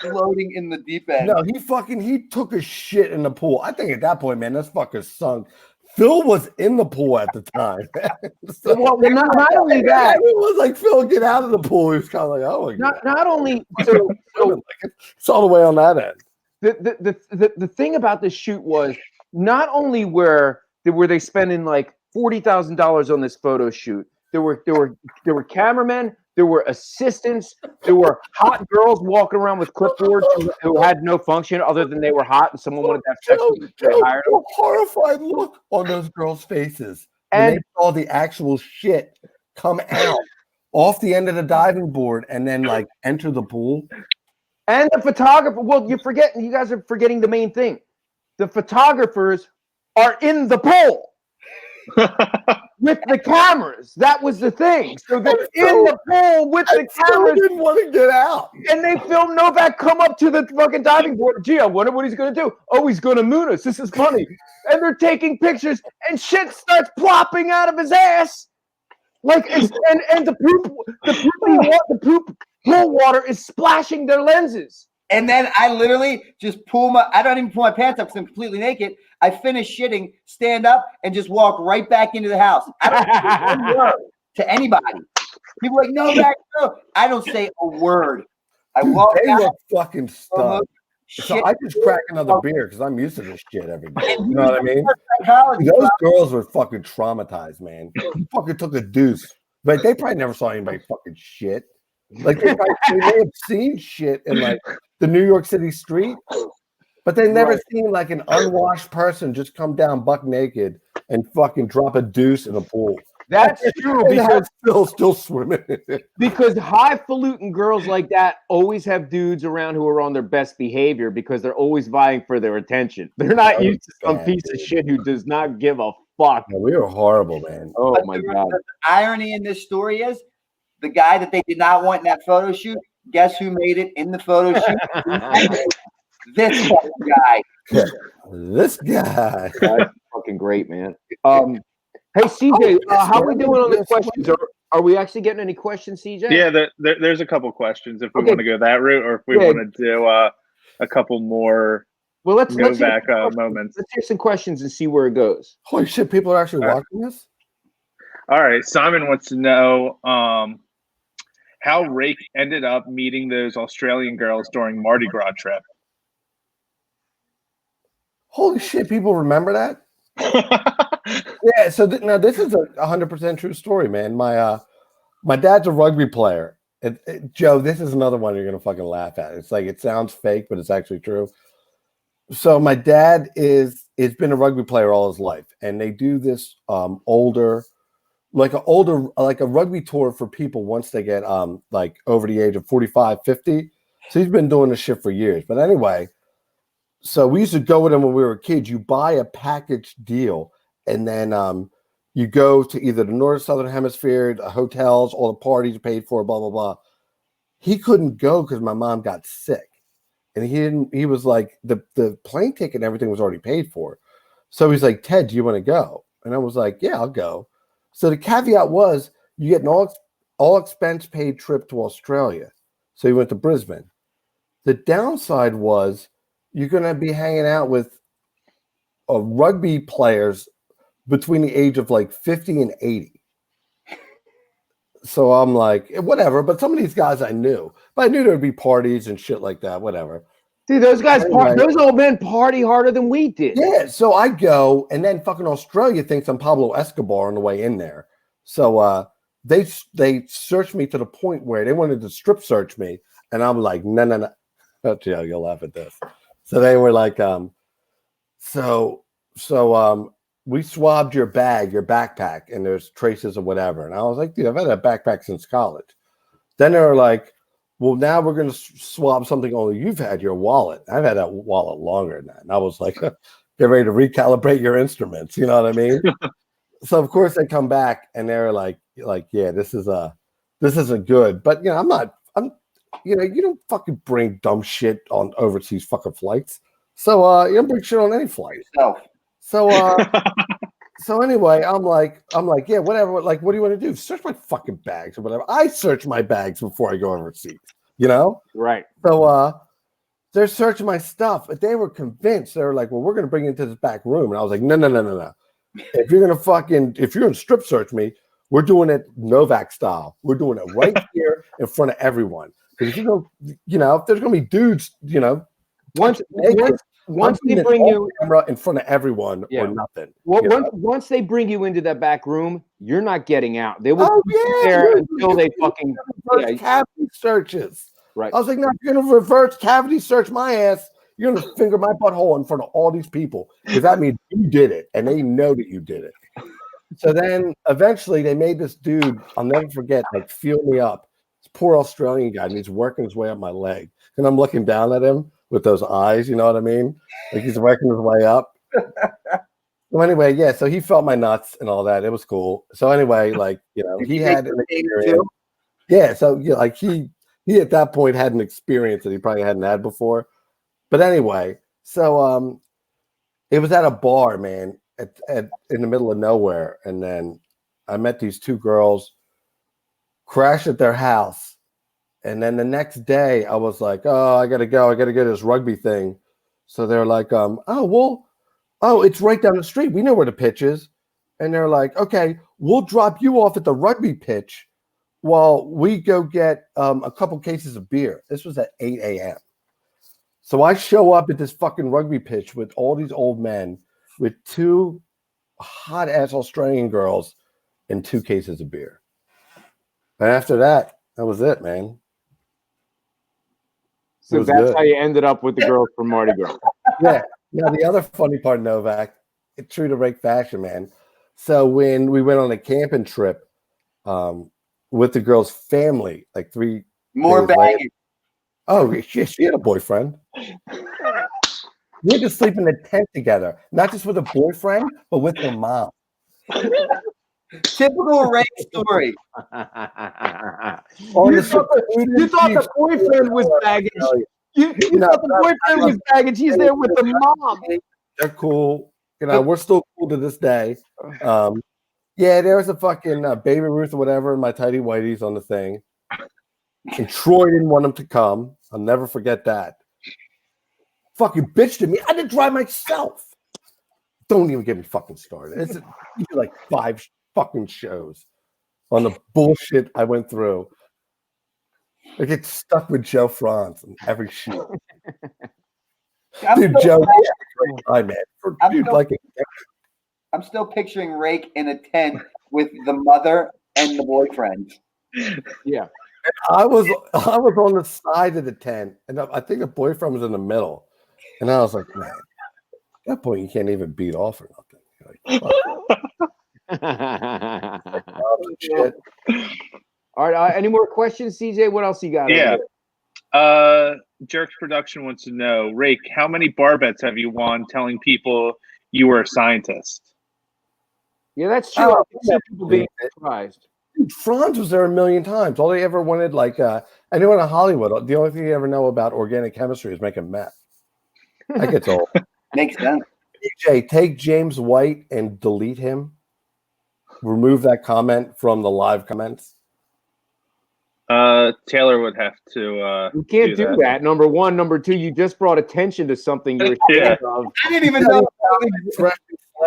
floating in the deep end. No, he took a shit in the pool. I think at that point, man, this fucker sunk. Phil was in the pool at the time. So, not only that, it was like, Phil, get out of the pool. He was kind of like, oh, not only so it's all the way on that end. The thing about this shoot was not only were they spending like $40,000 on this photo shoot. There were cameramen, there were assistants, there were hot girls walking around with clipboards who had no function other than they were hot and someone wanted to have sex with them. They hired them. Horrified look on those girls' faces when they saw the actual shit come out off the end of the diving board and then like enter the pool. And the photographer, you guys are forgetting the main thing. The photographers are in the pool with the cameras. That was the thing. So they're in the pool with the cameras. Didn't want to get out. And they filmed Novak come up to the fucking diving board. Gee, I wonder what he's going to do. Oh, he's going to moon us. This is funny. And they're taking pictures and shit starts plopping out of his ass. Like, and the poop pool water is splashing their lenses. And then I literally just I don't even pull my pants up because I'm completely naked. I finish shitting, stand up, and just walk right back into the house. I don't to anybody. People are like, Novak, no. I don't say a word. I walk They out. look fucking stunned. So I just crack another beer because I'm used to this shit every day. You know what I mean? Those girls were fucking traumatized, man. Fucking took a deuce. But they probably never saw anybody fucking shit. Like they may have seen shit in like the New York City street, but they never seen like an unwashed person just come down buck naked and fucking drop a deuce in a pool. That's true because still swimming. Because highfalutin girls like that always have dudes around who are on their best behavior because they're always vying for their attention. They're not used to some piece of shit who does not give a fuck. Yeah, we were horrible, man. Oh But my God. The irony in this story is the guy that they did not want in that photo shoot, guess who made it in the photo shoot? This fucking guy. Yeah. This guy. That's fucking great, man. Hey, CJ, how are we doing on the questions? Are we actually getting any questions, CJ? Yeah, there's a couple questions if we want to go that route, or if we want to do a couple more. Well, let's Novak moments. Let's hear some questions and see where it goes. Holy shit! People are actually watching this. All right, Simon wants to know how Rake ended up meeting those Australian girls during Mardi Gras trip. Holy shit! People remember that. Yeah, so now this is a 100% true story, man. My dad's a rugby player. Joe, this is another one you're gonna fucking laugh at. It's like it sounds fake, but it's actually true. So my dad has been a rugby player all his life, and they do this like a rugby tour for people once they get like over the age of 45, 50. So he's been doing this shit for years. But anyway, so we used to go with him when we were kids. You buy a package deal. And then you go to either the North or Southern Hemisphere, the hotels, all the parties are paid for, blah, blah, blah. He couldn't go because my mom got sick. And he was like, the plane ticket and everything was already paid for. So he's like, Ted, do you want to go? And I was like, yeah, I'll go. So the caveat was you get an all expense paid trip to Australia. So he went to Brisbane. The downside was you're going to be hanging out with rugby players between the age of like 50 and 80. So I'm like, whatever. But some of these guys I knew. But I knew there would be parties and shit like that, whatever. Dude, those guys, those old men party harder than we did. Yeah, so I go, and then fucking Australia thinks I'm Pablo Escobar on the way in there. So they searched me to the point where they wanted to strip search me. And I'm like, no. Oh, Joe, you'll laugh at this. So they were like, we swabbed your bag, your backpack, and there's traces of whatever. And I was like, dude, I've had a backpack since college. Then they were like, well, now we're going to swab something only you've had, your wallet. I've had that wallet longer than that. And I was like, get ready to recalibrate your instruments. You know what I mean? So, of course, they come back and they're like, yeah, this isn't good. But, you know, you don't fucking bring dumb shit on overseas fucking flights. So, you don't bring shit on any flight. So anyway, I'm like, yeah, whatever. Like, what do you want to do? Search my fucking bags or whatever. I search my bags before I go overseas, you know? Right. So they're searching my stuff, but they were convinced. They were like, well, we're going to bring you into this back room. And I was like, no. If you're going to strip search me, we're doing it Novak style. We're doing it right here in front of everyone. Because if you go, you know, if there's going to be dudes, you know, once they bring you in front of everyone or nothing. Once they bring you into that back room, you're not getting out. They will be there until they fucking cavity searches. Right. I was like, no, if you're gonna reverse cavity search my ass, you're gonna finger my butthole in front of all these people because that means you did it, and they know that you did it. So then eventually they made this dude, I'll never forget, like feel me up. This poor Australian guy, and he's working his way up my leg, and I'm looking down at him with those eyes, you know what I mean? Like he's working his way up. So anyway, yeah, so he felt my nuts and all that. It was cool. So anyway, like, you know, he had an experience. Yeah, so yeah, like he at that point had an experience that he probably hadn't had before. But anyway, so it was at a bar, man, in the middle of nowhere. And then I met these two girls, crashed at their house. And then the next day I was like, oh, I gotta go to this rugby thing. So they're like, it's right down the street. We know where the pitch is. and they're like, okay, we'll drop you off at the rugby pitch while we go get a couple cases of beer. This was at 8 a.m. So I show up at this fucking rugby pitch with all these old men with 2 hot-ass Australian girls and 2 cases of beer. And after that was it, man. So that's how you ended up with the girls from Mardi Gras. Yeah. Now, the other funny part, Novak, it's true to Rake fashion, man. So when we went on a camping trip with the girl's family, like 3 More days later, baggage. oh, she had a boyfriend. We had to sleep in a tent together, not just with a boyfriend, but with her mom. Typical Rake story. You thought the boyfriend was baggage. You thought the boyfriend was baggage. He's there with the mom. They're cool. You know, we're still cool to this day. Yeah, there was a fucking Baby Ruth or whatever in my tidy whities on the thing. And Troy didn't want him to come. I'll never forget that. Fucking bitched at me. I had to drive myself. Don't even get me fucking started. It's like 5 fucking shows on the bullshit I went through. I get stuck with Joe Franz in every shoot. Dude, Joe, great guy, man. I'm still picturing Rake in a tent with the mother and the boyfriend. Yeah. I was on the side of the tent, and I think the boyfriend was in the middle. And I was like, man, at that point you can't even beat off or nothing. Like, shit. All right. Any more questions, CJ? What else you got? Yeah. Jerks Production wants to know, Rake, how many bar bets have you won telling people you were a scientist? Yeah, that's true. I can see people being surprised. Dude, Franz was there a million times. All they ever wanted, like anyone in Hollywood, the only thing they ever know about organic chemistry is making meth. That gets old. Makes sense. DJ, take James White and delete him. Remove that comment from the live comments. Taylor would have to. You can't do that. Number one. Number two, you just brought attention to something you're ashamed of. I didn't even know.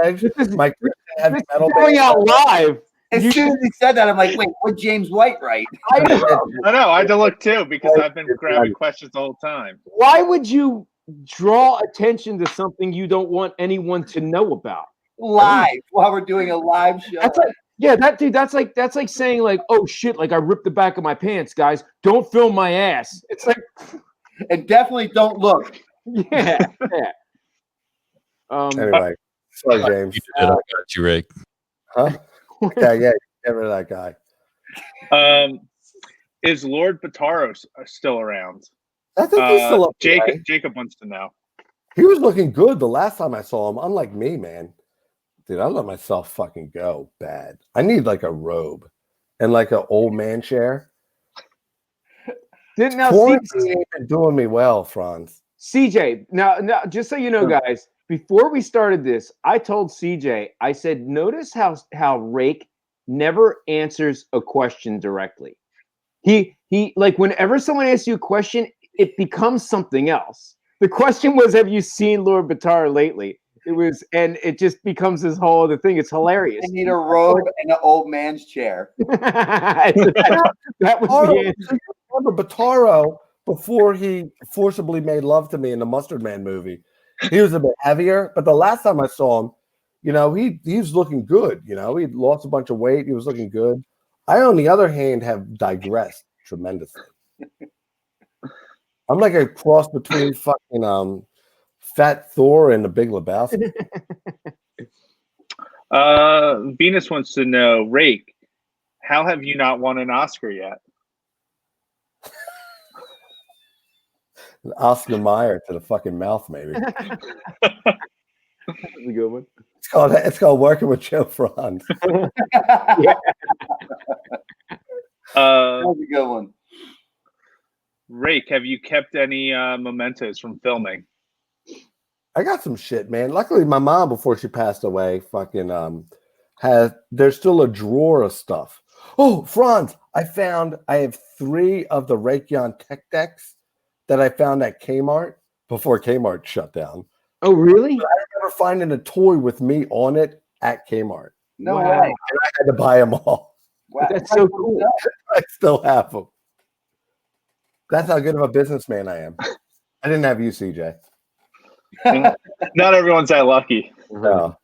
This is going out live. As soon as he said that, I'm like, wait, what James White write? I know. I had to look too because I've been grabbing questions the whole time. Why would you draw attention to something you don't want anyone to know about? Live while we're doing a live show. That's like, yeah, that's like saying like, oh shit, like I ripped the back of my pants, guys. Don't film my ass. It's like, and definitely don't look. Yeah. Anyway, sorry, James. I got you, Rake. Huh? Yeah, get rid of that guy. Is Lord Bataro still around? I think he's still up. Jacob wants to know. He was looking good the last time I saw him. Unlike me, man. Dude, I let myself fucking go bad. I need like a robe and like an old man chair. Quarantine ain't been doing me well, Franz. CJ, now, just so you know, guys, before we started this, I told CJ, I said, notice how Rake never answers a question directly. He like whenever someone asks you a question, it becomes something else. The question was, have you seen Lord Bataro lately? It was, and it just becomes this whole other thing. It's hilarious. I need a robe and an old man's chair. that was the answer. Remember Bataro before he forcibly made love to me in the Mustard Man movie? He was a bit heavier, but the last time I saw him, you know, he was looking good. You know, he'd lost a bunch of weight. He was looking good. I, on the other hand, have digressed tremendously. I'm like a cross between fucking Fat Thor and the Big Lebowski. Venus wants to know, Rake, how have you not won an Oscar yet? Oscar Mayer to the fucking mouth, maybe. That's a good one. It's called working with Joe Franz. Yeah. That was a good one. Rake, have you kept any mementos from filming? I got some shit, man. Luckily, my mom, before she passed away, fucking there's still a drawer of stuff. Oh, Franz, I have 3 of the RAKE YOHN tech decks that I found at Kmart before Kmart shut down. Oh, really? But I remember finding a toy with me on it at Kmart. No Wow. way. And I had to buy them all. Wow. That's so cool. I still have them. That's how good of a businessman I am. I didn't have you, CJ. Not everyone's that lucky. No.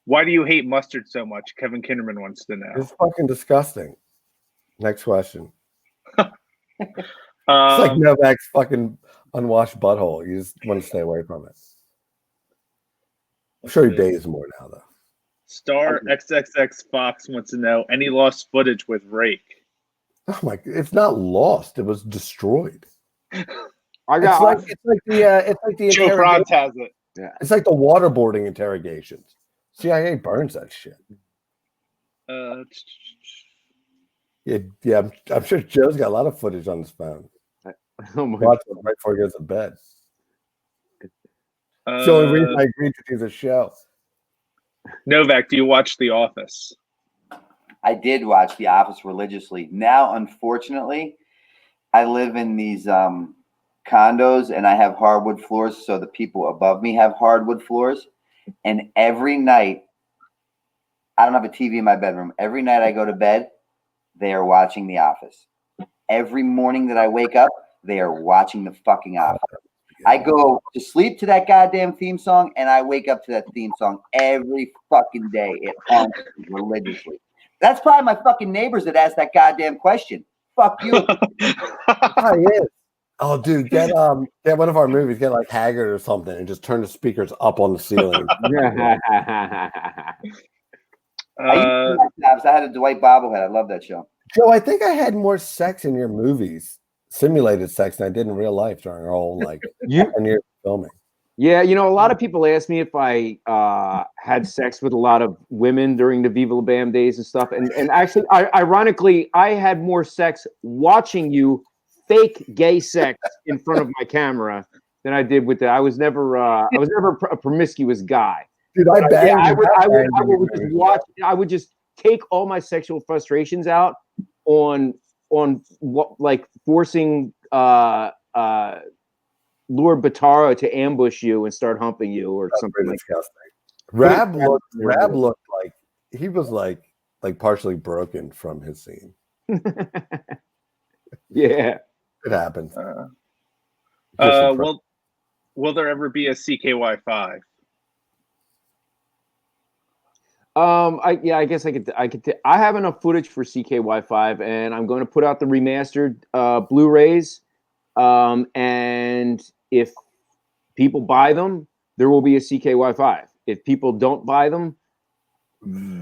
Why do you hate mustard so much? Kevin Kinderman wants to know. It's fucking disgusting. Next question. It's like Novak's fucking unwashed butthole. You just want to stay away from it. I'm sure he dates more now, though. Star XXX Fox wants to know any lost footage with Rake. Oh my! It's not lost. It was destroyed. I It's like the Joe Franz has it. Yeah. It's like the waterboarding interrogations. CIA burns that shit. Yeah. I'm sure Joe's got a lot of footage on his phone. Oh my Watch it right before he goes to bed. It's the only reason I agreed to do the show. Novak, do you watch The Office? I did watch The Office religiously. Now, unfortunately, I live in these condos and I have hardwood floors, so the people above me have hardwood floors. And every night, I don't have a TV in my bedroom. Every night I go to bed, they are watching The Office. Every morning that I wake up, they are watching the fucking Office. I go to sleep to that goddamn theme song, and I wake up to that theme song every fucking day. It haunts me religiously. That's probably my fucking neighbors that asked that goddamn question. Fuck you. Oh, he is. Oh, dude, get one of our movies, get like Haggard or something, and just turn the speakers up on the ceiling. I had a Dwight bobblehead. I love that show. Joe, I think I had more sex in your movies, simulated sex, than I did in real life during our whole 10 years of filming. Yeah, a lot of people ask me if I had sex with a lot of women during the Viva La Bam days and stuff. And actually, ironically, I had more sex watching you fake gay sex in front of my camera than I did with that. I was never a promiscuous guy. Dude, I banged. I would just watch. I would just take all my sexual frustrations out on what, like forcing Lord Batara to ambush you and start humping you or something like that. Rab looked like he was like partially broken from his scene. Yeah, it happens. Will there ever be a CKY 5? I guess I could. I have enough footage for CKY 5, and I'm going to put out the remastered Blu-rays. And if people buy them, there will be a CKY 5. If people don't buy them,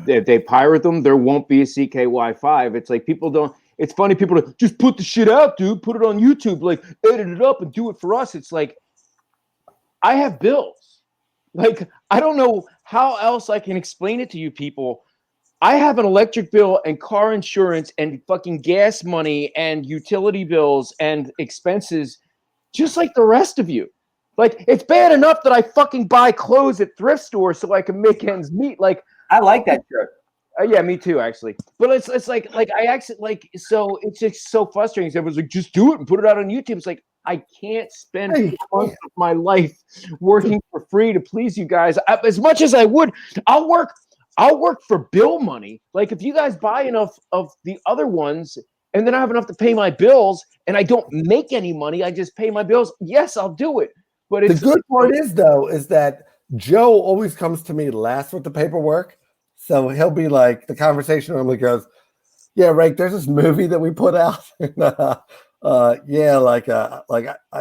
if they pirate them, there won't be a CKY 5. It's like people don't. It's funny, people just put the shit out, dude. Put it on YouTube, like edit it up and do it for us. It's like I have bills. Like I don't know how else I can explain it to you people. I have an electric bill and car insurance and fucking gas money and utility bills and expenses just like the rest of you. Like, it's bad enough that I fucking buy clothes at thrift stores so I can make ends meet. Like, I like that shirt. Yeah, me too, actually. But it's like I actually like, so it's just so frustrating. Everyone's like, just do it and put it out on YouTube. It's like, I can't spend months of my life working for free to please you guys. As much as I would, I'll work for bill money. Like, if you guys buy enough of the other ones and then I have enough to pay my bills and I don't make any money, I just pay my bills. Yes, I'll do it. But it's the good part is that Joe always comes to me last with the paperwork. So he'll be like, the conversation normally goes, yeah, Rake, there's this movie that we put out. I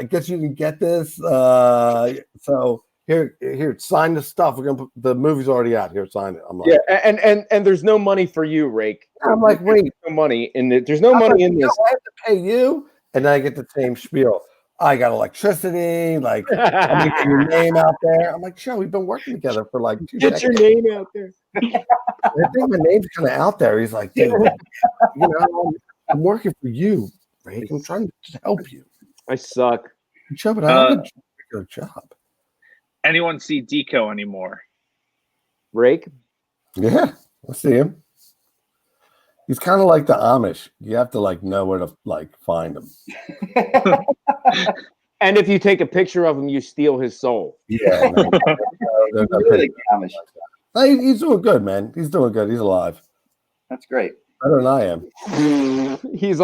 guess you can get this. So here, sign the stuff. We're gonna put, the movie's already out. Here, sign it. I'm like, yeah, and there's no money for you, Rake. I'm like, wait, there's no money in it. There's no money in this. I have to pay you, and then I get the same spiel. I got electricity, like I'm gonna get your name out there. I'm like, Joe, we've been working together for like 2 Get decades. your name out there. I think my name's kind of out there. He's like, dude, I'm working for you, Rake. I'm trying to help you. I suck. Joe, but I have a regular job. Anyone see Deco anymore? Rake? Yeah, I see him. He's kind of like the Amish. You have to like know where to like find him. And if you take a picture of him, you steal his soul. Yeah. Really like Amish. He's doing good, man. He's doing good. He's alive. That's great. Better than I am. He's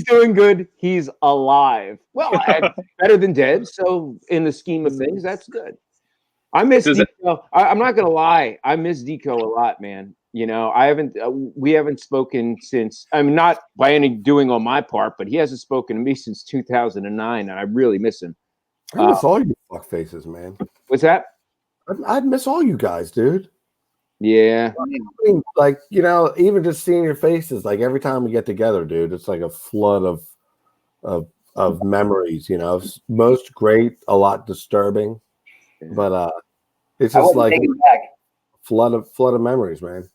doing good. He's alive. Well, better than dead. So in the scheme of things, that's good. I miss Deco. I'm not gonna lie. I miss Deco a lot, man. You know, we haven't spoken since. I'm not by any doing on my part, but he hasn't spoken to me since 2009, and I really miss him. I miss all you fuck faces, man. What's that? I'd miss all you guys, dude. Yeah. I mean, like, you know, even just seeing your faces, like every time we get together, dude, it's like a flood of memories. You know, most great, a lot disturbing, but it's just like a flood of memories, man.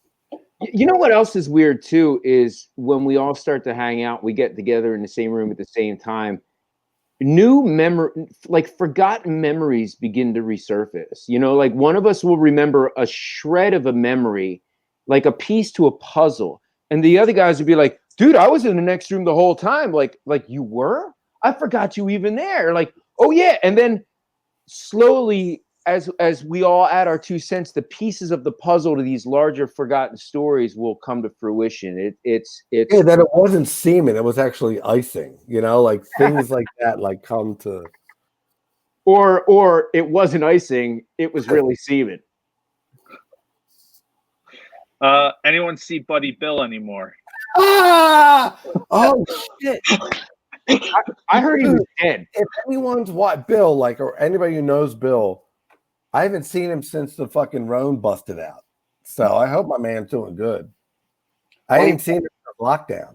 You know what else is weird too is when we all start to hang out, we get together in the same room at the same time. New memory, like forgotten memories begin to resurface. You know, like one of us will remember a shred of a memory, like a piece to a puzzle, and the other guys would be like, "Dude, I was in the next room the whole time." Like you were? I forgot you even there. Like, oh yeah, and then slowly, as we all add our 2 cents, the pieces of the puzzle to these larger forgotten stories will come to fruition. It's that it wasn't semen, it was actually icing, you know, like things like that, like come to, or it wasn't icing, it was really semen. Anyone see Buddy Bill anymore? Oh shit. I heard he was dead. If anyone's what Bill, like, or anybody who knows Bill, I haven't seen him since the fucking Roan busted out. So I hope my man's doing good. I ain't seen him in lockdown.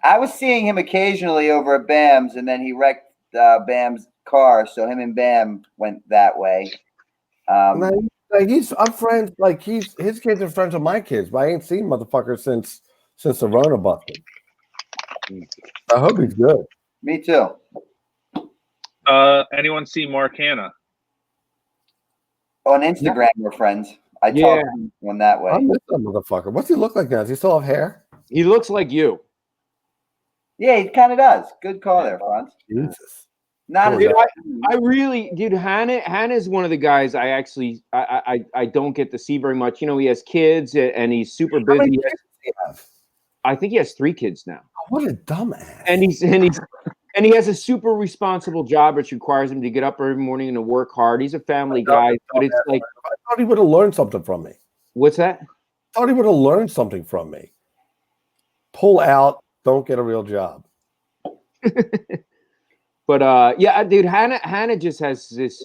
I was seeing him occasionally over at Bam's, and then he wrecked Bam's car, so him and Bam went that way. I'm friends. Like his kids are friends with my kids, but I ain't seen motherfucker since the Rona busted. I hope he's good. Me too. Anyone see Mark Hanna? On Instagram, we're friends. I talk to him on that way. I miss that motherfucker. What's he look like now? Does he still have hair? He looks like you. Yeah, he kind of does. Good call there, Franz. Jesus. Not as dude, I really, dude. Hannah is one of the guys I actually I don't get to see very much. You know, he has kids and he's super busy. How many kids does he have? I think he has 3 kids now. Oh, what a dumbass! And he has a super responsible job, which requires him to get up every morning and to work hard. He's a family guy, but it's like I thought he would have learned something from me. What's that? I thought he would have learned something from me. Pull out, don't get a real job. But yeah, dude, Hannah just has this.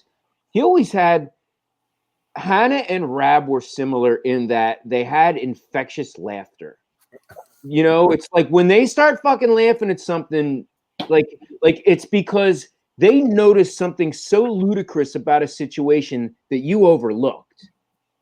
He always had. Hannah and Rab were similar in that they had infectious laughter. You know, it's like when they start fucking laughing at something, like it's because they noticed something so ludicrous about a situation that you overlooked.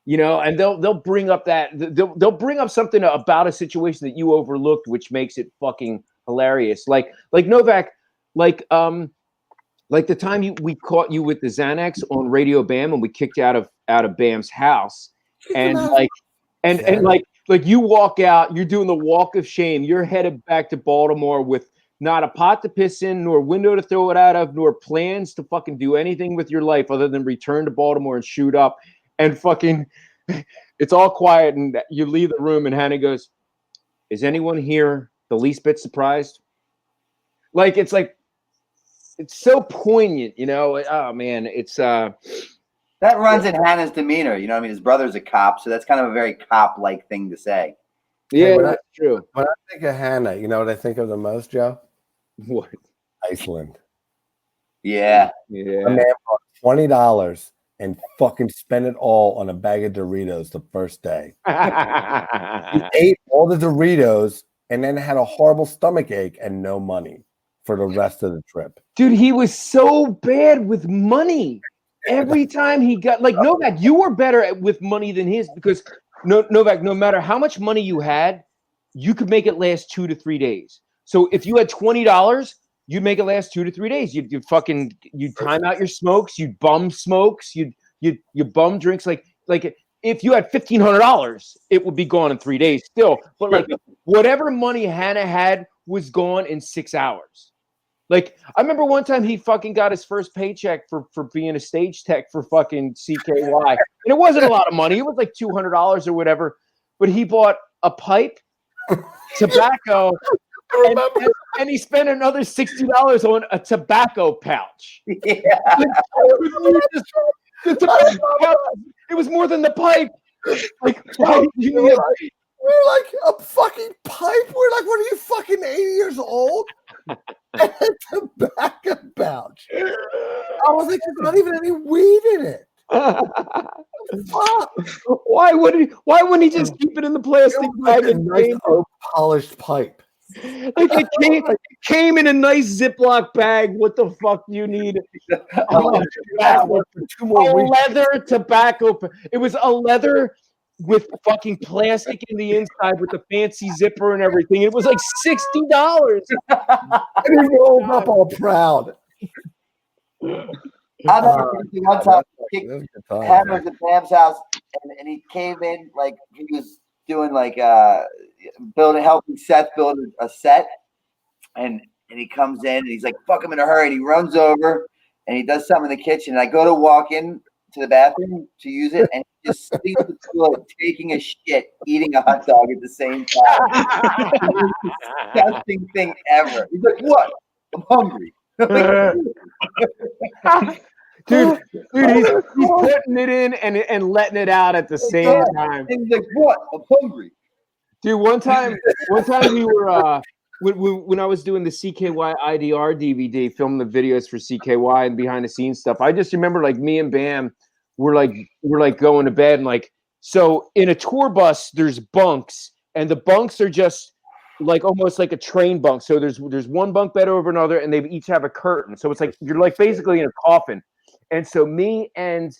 You know, and they'll bring up they'll bring up something about a situation that you overlooked, which makes it fucking hilarious. Like Novak, like the time we caught you with the Xanax on Radio Bam and we kicked you out of Bam's house, and like you walk out, you're doing the walk of shame. You're headed back to Baltimore with not a pot to piss in, nor window to throw it out of, nor plans to fucking do anything with your life other than return to Baltimore and shoot up. And fucking, it's all quiet, and you leave the room, and Hannah goes, "Is anyone here the least bit surprised?" Like it's so poignant, you know. Oh man, it's that runs in Hannah's demeanor. You know what I mean? His brother's a cop, so that's kind of a very cop-like thing to say. Yeah, that's true. When I think of Hannah, you know what I think of the most, Joe? What? Iceland. Yeah. Yeah. A man bought $20 and fucking spent it all on a bag of Doritos the first day. He ate all the Doritos and then had a horrible stomach ache and no money for the rest of the trip. Dude, he was so bad with money. Every time he got, like, Novak, you were better with money than his, because Novak, no matter how much money you had, you could make it last 2 to 3 days. So if you had $20, you'd make it last 2 to 3 days. You'd time out your smokes, you'd bum smokes, you'd bum drinks. Like if you had $1,500, it would be gone in 3 days still. But like whatever money Hannah had was gone in 6 hours. Like, I remember one time he fucking got his first paycheck for being a stage tech for fucking CKY. And it wasn't a lot of money. It was like $200 or whatever. But he bought a pipe, tobacco, and he spent another $60 on a tobacco pouch. Yeah. The tobacco pouch, it was more than the pipe. Like, why did you need we're like a fucking pipe. We're like, what are you, fucking 80 years old? And a tobacco pouch. I was like, there's not even any weed in it. Fuck. Why wouldn't he just keep it in the plastic bag and nice polished pipe? Like it came in a nice Ziploc bag. What the fuck do you need? Leather tobacco. It was a leather with fucking plastic in the inside with the fancy zipper and everything. It was like $60. And he rolled up all proud. I remember one time Hammer's at Bam's house, and he came in like he was doing like helping Seth build a set, and he comes in and he's like, fuck, I'm in a hurry, and he runs over and he does something in the kitchen, and I go to walk in to the bathroom to use it, and he just sees the toilet taking a shit, eating a hot dog at the same time. Disgusting thing ever. He's like, what? I'm hungry. Dude, he's putting it in and letting it out at the same time. He's like, what? I'm hungry. Dude, one time we were when I was doing the CKY IDR DVD, filming the videos for CKY and behind the scenes stuff. I just remember like me and Bam were like going to bed, and like, so in a tour bus there's bunks, and the bunks are just like almost like a train bunk. So there's one bunk bed over another, and they each have a curtain. So it's like you're like basically in a coffin. And so me and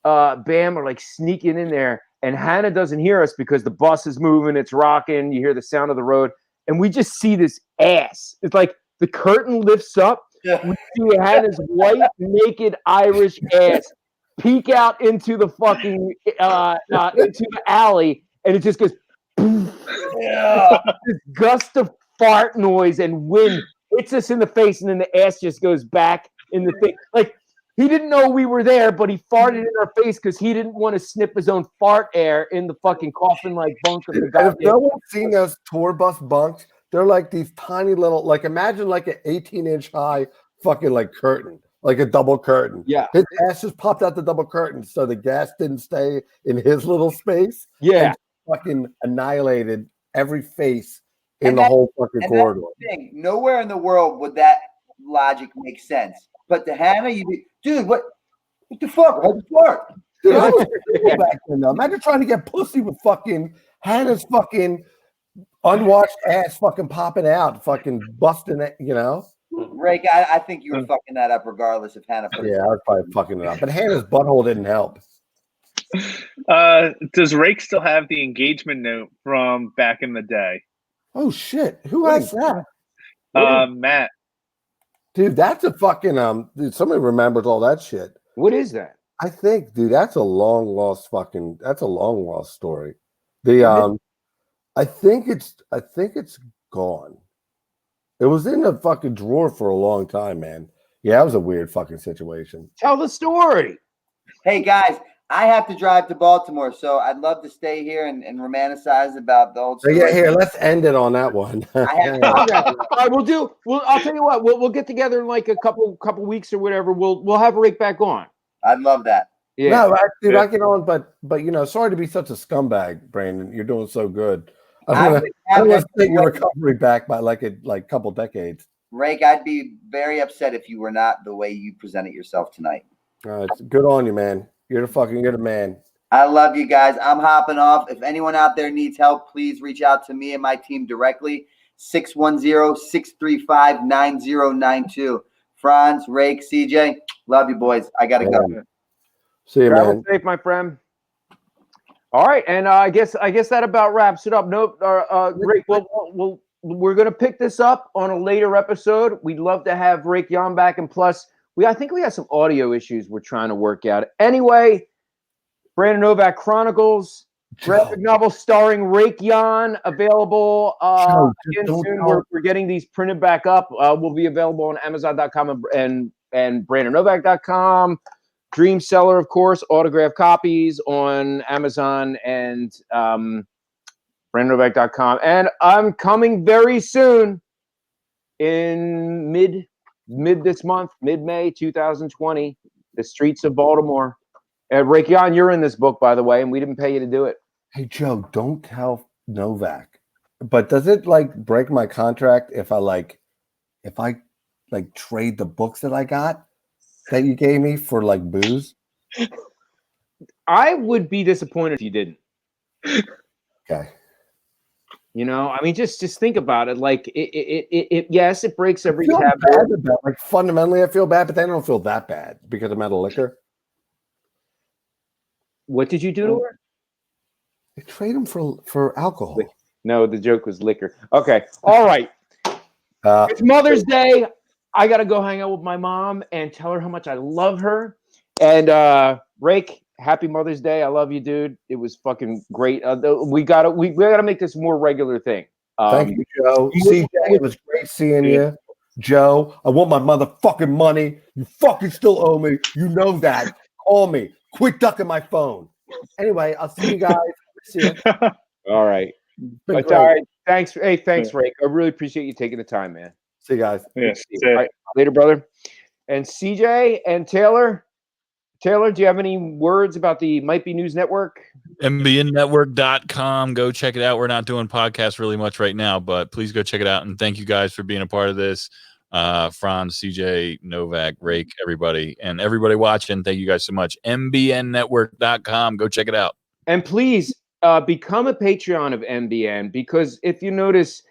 Bam are like sneaking in there, and Hannah doesn't hear us because the bus is moving, it's rocking, you hear the sound of the road, and we just see this ass. It's like the curtain lifts up, we see Hannah's white, naked Irish ass peek out into the fucking into the alley, and it just goes this gust of fart noise, and wind hits us in the face, and then the ass just goes back in the thing. Like, he didn't know we were there, but he farted in our face because he didn't want to snip his own fart air in the fucking coffin-like bunk of the guy. If no one's seen those tour bus bunks, they're like these tiny little, like, imagine like an 18-inch high fucking like curtain, like a double curtain. Yeah. His ass just popped out the double curtain so the gas didn't stay in his little space. Yeah. And fucking annihilated every face in the whole fucking corridor. Thing. Nowhere in the world would that logic make sense. But to Hannah, you'd be, dude, what the fuck? How'd you fart? Dude, I was back then, though. Imagine trying to get pussy with fucking Hannah's fucking unwashed ass fucking popping out, fucking busting it, you know? Rake, I think you were fucking that up regardless if Hannah put Yeah, I was probably fucking it up. But Hannah's butthole didn't help. Does Rake still have the engagement note from back in the day? Oh, shit. Who has that? Matt. Dude, that's a fucking dude, somebody remembers all that shit. What is that? I think, dude, that's a long lost story. The I think it's gone. It was in the fucking drawer for a long time, man. Yeah, that was a weird fucking situation. Tell the story. Hey guys, I have to drive to Baltimore, so I'd love to stay here and romanticize about the old story. Yeah, here, let's end it on that one. All right, I'll tell you what, we'll get together in like a couple weeks or whatever. We'll have Rick back on. I'd love that. Yeah. No, dude, I get on, but you know, sorry to be such a scumbag, Brandon. You're doing so good. I'm gonna take your recovery back by like a couple decades. Rake, I'd be very upset if you were not the way you presented yourself tonight. It's good on you, man. You're the man. I love you guys. I'm hopping off. If anyone out there needs help, please reach out to me and my team directly. 610-635-9092. Franz, Rake, CJ, love you boys. I gotta go. See you, Travel man. safe, my friend. All right, and I guess that about wraps it up. Nope. Rick, we're gonna pick this up on a later episode. We'd love to have Rake Yohn back, and plus, I think we have some audio issues we're trying to work out. Anyway, Brandon Novak Chronicles. graphic novel starring Rake Yon, available again soon. We're getting these printed back up. Will be available on Amazon.com and BrandonNovak.com. Dream Seller, of course, autographed copies on Amazon and BrandonNovak.com. And I'm coming very soon in mid this month, mid-May 2020, the streets of Baltimore. Rake Yon, you're in this book, by the way, and we didn't pay you to do it. Hey, Joe, don't tell Novak. But does it like break my contract if I trade the books that I got that you gave me for like booze? I would be disappointed if you didn't. Okay. You know, I mean, just think about it. Like, yes, it breaks every taboo. Like, fundamentally, I feel bad, but then I don't feel that bad because I'm out of liquor. What did you do to her? I trade them for alcohol. No, the joke was liquor. Okay, all right. It's Mother's Day. I gotta go hang out with my mom and tell her how much I love her. And Rake, happy Mother's Day. I love you, dude. It was fucking great. We gotta make this a more regular thing. Thank you, Joe. CJ, it was great seeing you. Joe, I want my motherfucking money. You fucking still owe me. You know that. Call me. Quit ducking my phone. Anyway, I'll see you guys. See you. All right. But, all right. Thanks. Hey, thanks, Rake. I really appreciate you taking the time, man. See you guys. Yeah. All right. Later, brother. And CJ and Taylor. Taylor, do you have any words about the Might Be News Network? MBNnetwork.com. Go check it out. We're not doing podcasts really much right now, but please go check it out. And thank you guys for being a part of this. Franz, CJ, Novak, Rake, everybody, and everybody watching. Thank you guys so much. MBNnetwork.com. Go check it out. And please become a Patreon of MBN, because if you notice,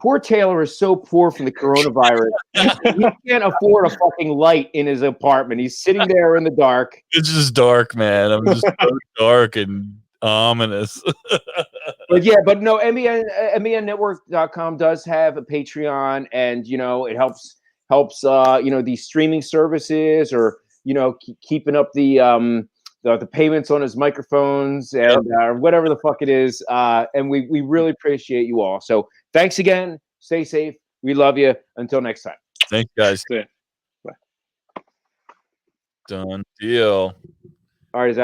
poor Taylor is so poor from the coronavirus. He can't afford a fucking light in his apartment. He's sitting there in the dark. It's just dark, man. I'm just so dark and ominous. But yeah, but no, MBNnetwork.com does have a Patreon, and you know, it helps you know, these streaming services, or you know, keeping up the payments on his microphones and whatever the fuck it is. And we really appreciate you all. So thanks again. Stay safe. We love you. Until next time. Thanks, guys. Yeah. Done deal. All right.